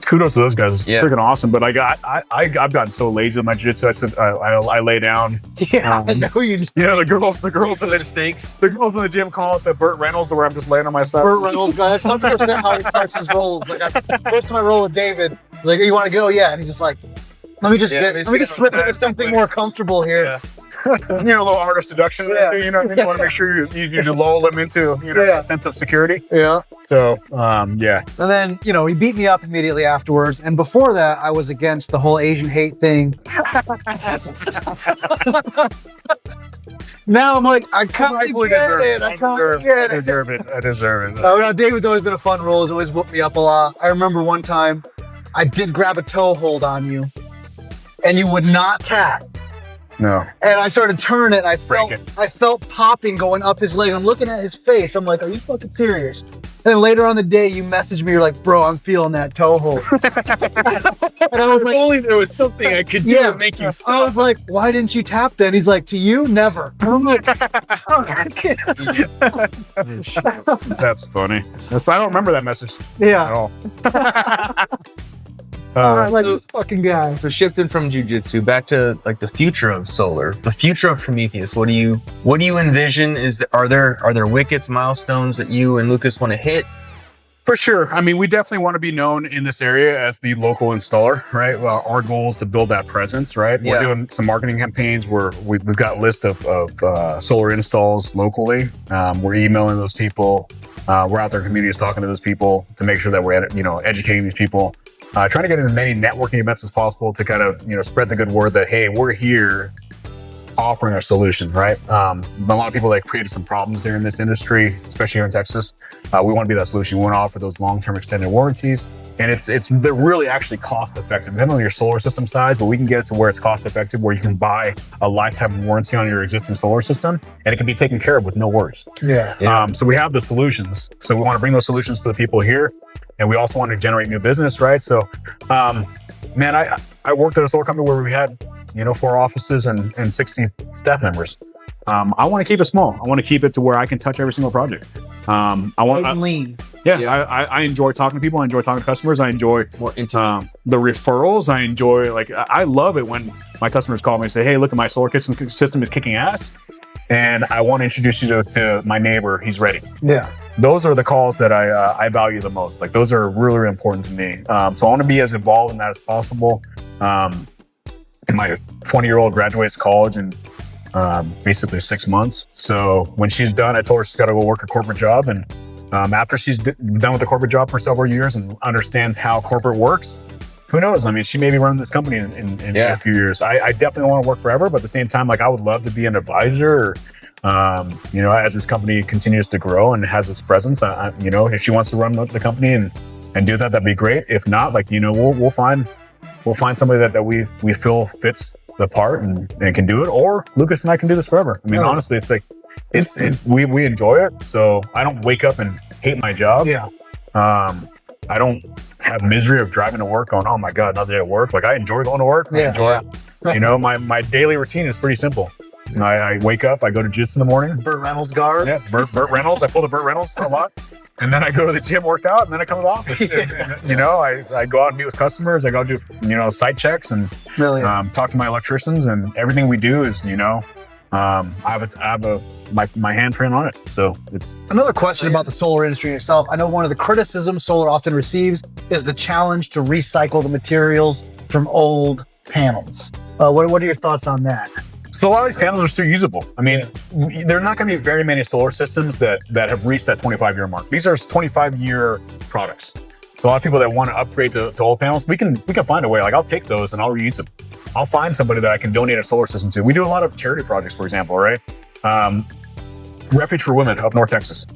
kudos to those guys. It's freaking awesome. But I've gotten so lazy with my jiu-jitsu. I said I lay down. Yeah, I know you. You know, the girls in the mistakes. The girls in the gym call it the Burt Reynolds, where I'm just laying on my side. Burt Reynolds guy. That's 100% how he starts his rolls. Like first time I roll with David, like, you want to go? Yeah, and he's just like, let me just slip into something more comfortable here. Yeah. A little art of seduction. Yeah. You know what I mean? You want to make sure you lull them into a sense of security. Yeah. So yeah. And then he beat me up immediately afterwards. And before that, I was against the whole Asian hate thing. Now I'm like, I kind of get it. I deserve it. Now, David's always been a fun role. He's always whooped me up a lot. I remember one time I did grab a toe hold on you, and you would not tap. No. And I started turning it, and I felt popping going up his leg. I'm looking at his face. I'm like, are you fucking serious? And then later on the day, you messaged me. You're like, bro, I'm feeling that toe hold. And I was like, only there was something I could do to make you stop. I was like, why didn't you tap then? He's like, to you, never. I'm like, that's funny. I don't remember that message at all. I like this fucking guy. So shifting from jiu-jitsu back to like the future of solar, the future of Prometheus. What do you envision? Are there wickets, milestones that you and Lucas want to hit? For sure. I mean, we definitely want to be known in this area as the local installer, right? Well, our goal is to build that presence, right? Yeah. We're doing some marketing campaigns where we've got a list of solar installs locally. We're emailing those people. We're out there in communities talking to those people to make sure that we're educating these people. Trying to get as many networking events as possible to kind of spread the good word that, hey, we're here offering a solution, right? A lot of people that created some problems here in this industry, especially here in Texas. We want to be that solution. We want to offer those long-term extended warranties, and they're really actually cost-effective. Depending on your solar system size, but we can get it to where it's cost-effective, where you can buy a lifetime warranty on your existing solar system, and it can be taken care of with no worries. Yeah. So we have the solutions. So we want to bring those solutions to the people here. And we also want to generate new business, right? So, man, I worked at a solar company where we had, 4 offices and 60 staff members. I want to keep it small. I want to keep it to where I can touch every single project. I want lean. Yeah. I enjoy talking to people. I enjoy talking to customers. I enjoy the referrals. I enjoy, I love it when my customers call me and say, hey, look, my solar system is kicking ass, and I want to introduce you to my neighbor. He's ready. Yeah. Those are the calls that I value the most. Like, those are really, really important to me. So I want to be as involved in that as possible. And my 20-year-old graduates college in basically 6 months. So when she's done, I told her she's got to go work a corporate job. And after she's done with the corporate job for several years and understands how corporate works, who knows? I mean, she may be running this company in a few years. I definitely want to work forever, but at the same time, I would love to be an advisor. As this company continues to grow and has its presence, if she wants to run the company and do that, that'd be great. If not, we'll find somebody that we feel fits the part and can do it. Or Lucas and I can do this forever. I mean, honestly, it's we enjoy it. So I don't wake up and hate my job. Yeah. I don't have misery of driving to work going, oh my God, another day at work. I enjoy going to work. Yeah. I enjoy it. My daily routine is pretty simple. I wake up, I go to Jiu-Jitsu in the morning. Burt Reynolds guard. Yeah, Burt Reynolds. I pull the Burt Reynolds a lot. And then I go to the gym, work out, and then I come to the office. And, you know, I go out and meet with customers. I go do, you know, site checks and talk to my electricians, and everything we do is, you know, I have my handprint on it. So it's another question about the solar industry itself. I know one of the criticisms solar often receives is the challenge to recycle the materials from old panels. What are your thoughts on that? So a lot of these panels are still usable. I mean, there are not going to be very many solar systems that have reached that 25-year mark. These are 25-year products. So a lot of people that want to upgrade to old panels, we can find a way. Like, I'll take those and I'll reuse them. I'll find somebody that I can donate a solar system to. We do a lot of charity projects, for example, right? Refuge for Women up North Texas.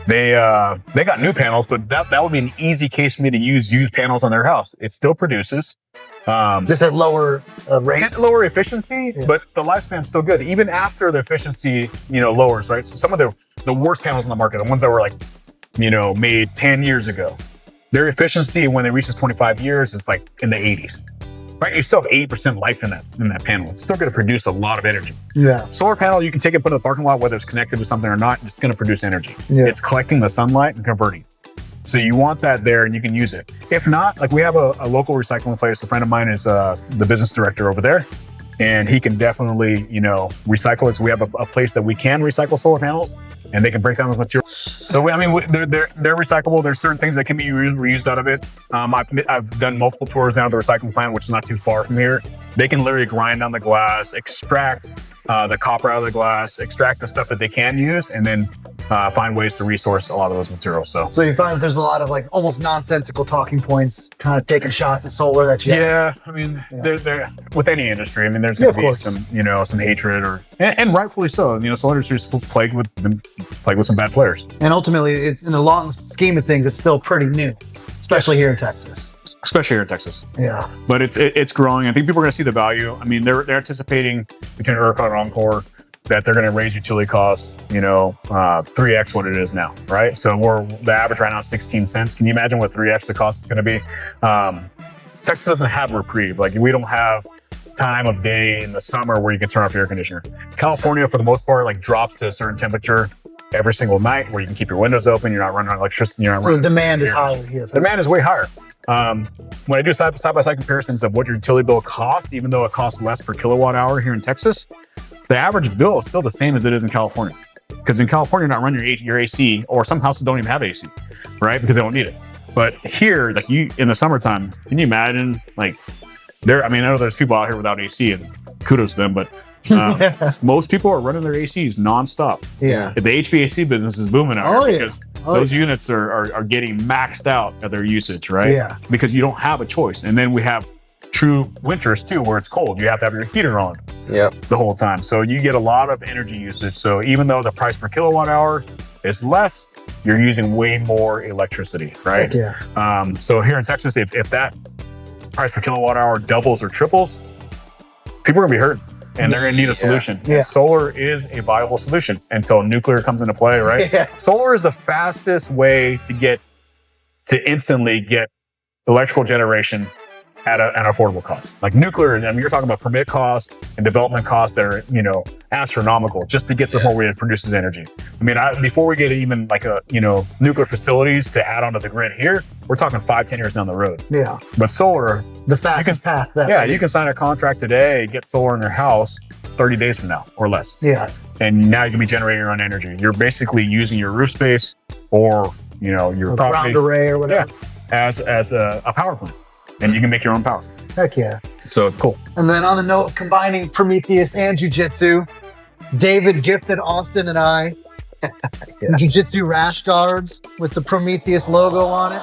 They got new panels, but that would be an easy case for me to use used panels on their house. It still produces. Just at lower rates? Lower efficiency, but the lifespan's still good. Even after the efficiency, you know, lowers, right? So some of the worst panels on the market, the ones that were like, you know, made 10 years ago, their efficiency when they reach 25 years is like in the 80s, right? You still have 80% life in that panel. It's still going to produce a lot of energy. Yeah. Solar panel, you can take it, put it in the parking lot, whether it's connected to something or not, it's going to produce energy. Yeah. It's collecting the sunlight and converting. So you want that there and you can use it. If not, like, we have a local recycling place. A friend of mine is the business director over there, and he can definitely, you know, recycle it. So we have a place that we can recycle solar panels, and they can break down those materials. So I mean, they're recyclable. There's certain things that can be reused out of it. I've done multiple tours down to the recycling plant, which is not too far from here. They can literally grind down the glass, extract the copper out of the glass, extract the stuff that they can use, and then find ways to resource a lot of those materials. So you find that there's a lot of like almost nonsensical talking points, kind of taking shots at solar that you have. I mean, they're with any industry. I mean, there's going to be some, you know, some hatred and rightfully so. You know, solar industry is plagued with some bad players. And ultimately, it's in the long scheme of things, it's still pretty new, especially here in Texas. Especially here in Texas. Yeah. But it's growing. I think people are going to see the value. I mean, they're anticipating between ERCOT and Encore that they're going to raise utility costs, you know, 3x what it is now, right? So the average right now is 16 cents. Can you imagine what 3x the cost is going to be? Texas doesn't have reprieve. Like, we don't have time of day in the summer where you can turn off your air conditioner. California, for the most part, like, drops to a certain temperature every single night where you can keep your windows open. You're not running on electricity. So the demand is higher here. The demand is way higher. When I do side-by-side comparisons of what your utility bill costs, even though it costs less per kilowatt hour here in Texas, the average bill is still the same as it is in California. Because in California, you're not running your AC, or some houses don't even have AC, right? Because they don't need it. But here, like, in the summertime, can you imagine, like, I know there's people out here without AC, and kudos to them, but most people are running their ACs nonstop. Yeah. The HVAC business is booming out here because those units are getting maxed out at their usage, right? Yeah. Because you don't have a choice. And then we have true winters too, where it's cold. You have to have your heater on the whole time. So you get a lot of energy usage. So even though the price per kilowatt hour is less, you're using way more electricity, right? Yeah. So here in Texas, if that price per kilowatt hour doubles or triples, people are gonna be hurt. And they're going to need a solution. Yeah. And solar is a viable solution until nuclear comes into play, right? Yeah. Solar is the fastest way to instantly get electrical generation at an affordable cost. Like nuclear, I mean, you're talking about permit costs and development costs that are, you know, astronomical just to get to the point where it produces energy. I mean, before we get even like nuclear facilities to add onto the grid here, we're talking 5-10 years down the road. Yeah. But solar, the fastest path. You can sign a contract today, get solar in your house 30 days from now or less. Yeah. And now you can be generating your own energy. You're basically using your roof space or, you know, your property, ground array or whatever, as a power plant. And you can make your own power. Heck yeah. So cool. And then on the note of combining Prometheus and Jiu-Jitsu, David gifted Austin and I Jiu-Jitsu rash guards with the Prometheus logo on it.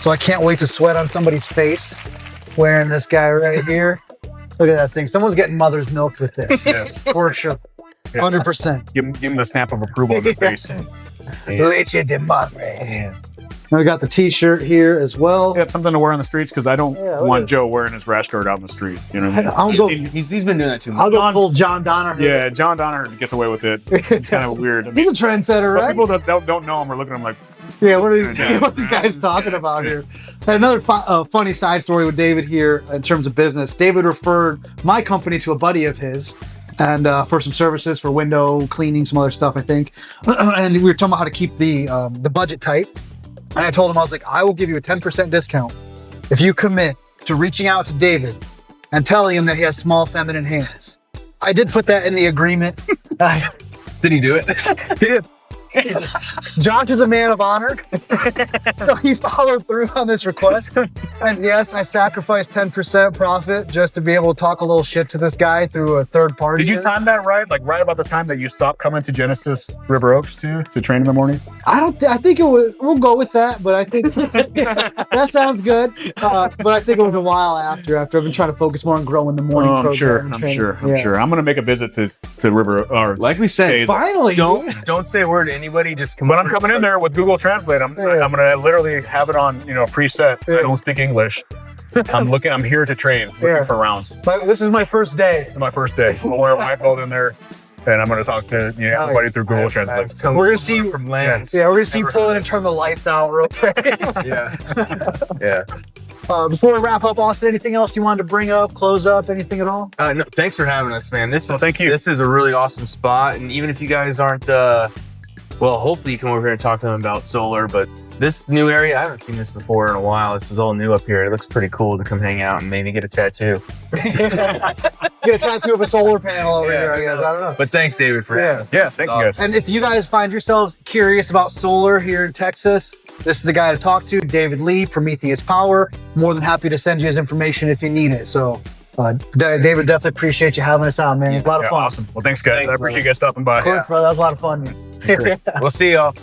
So I can't wait to sweat on somebody's face wearing this guy right here. Look at that thing. Someone's getting mother's milk with this. Yes. For sure. 100%. Give him the snap of approval on the face. Leche de madre. And we got the t-shirt here as well. Yeah, something to wear on the streets because I don't want Joe wearing his rash guard out in the street. You know what I mean? He's been doing that too much. I'll go full John Donner. Yeah, John Donner gets away with it. It's kind of weird. I mean, he's a trendsetter, right? People that don't know him are looking at him like, yeah, what are these guys talking about here? And another funny side story with David here in terms of business. David referred my company to a buddy of his, and for some services for window cleaning, some other stuff, I think. And we were talking about how to keep the budget tight. And I told him, I was like, I will give you a 10% discount if you commit to reaching out to David and telling him that he has small feminine hands. I did put that in the agreement. Did he do it? He did. Josh is a man of honor, so he followed through on this request. And yes, I sacrificed 10% profit just to be able to talk a little shit to this guy through a third party. Did you time that right? Like right about the time that you stopped coming to Genesis River Oaks to train in the morning? I think it was. We'll go with that, but I think that sounds good. But I think it was a while after I've been trying to focus more on growing the morning. I'm sure. program I'm training. sure. I'm Yeah. sure. I'm gonna make a visit to River or Like we said, Finally, dude. don't say a word to anybody. Just come. But I'm coming in there with Google Translate. I'm gonna literally have it on, preset. Yeah. I don't speak English. I'm here to train, looking for rounds. But this is my first day. It's my first day. I'll wear a white belt in there, and I'm gonna talk to everybody through Google Translate. We're gonna see from lands. Yeah, we're gonna see you pull in and turn the lights out real quick. Yeah. Yeah. Before we wrap up, Austin, anything else you wanted to bring up, close up, anything at all? No, thanks for having us, man. Thank you. This is a really awesome spot, and even if you guys aren't, well, hopefully you come over here and talk to them about solar. But this new area, I haven't seen this before in a while. This is all new up here. It looks pretty cool to come hang out and maybe get a tattoo. Get a tattoo of a solar panel over here, I guess. I don't know. But thanks, David, for having us. Yes, thank you guys. And if you guys find yourselves curious about solar here in Texas, this is the guy to talk to, David Lee, Prometheus Power. More than happy to send you his information if you need it. So, David, definitely appreciate you having us out, man. A lot of fun. Awesome. Well, thanks, guys. Thanks, I appreciate you guys stopping by. Of course, brother. That was a lot of fun. We'll see y'all.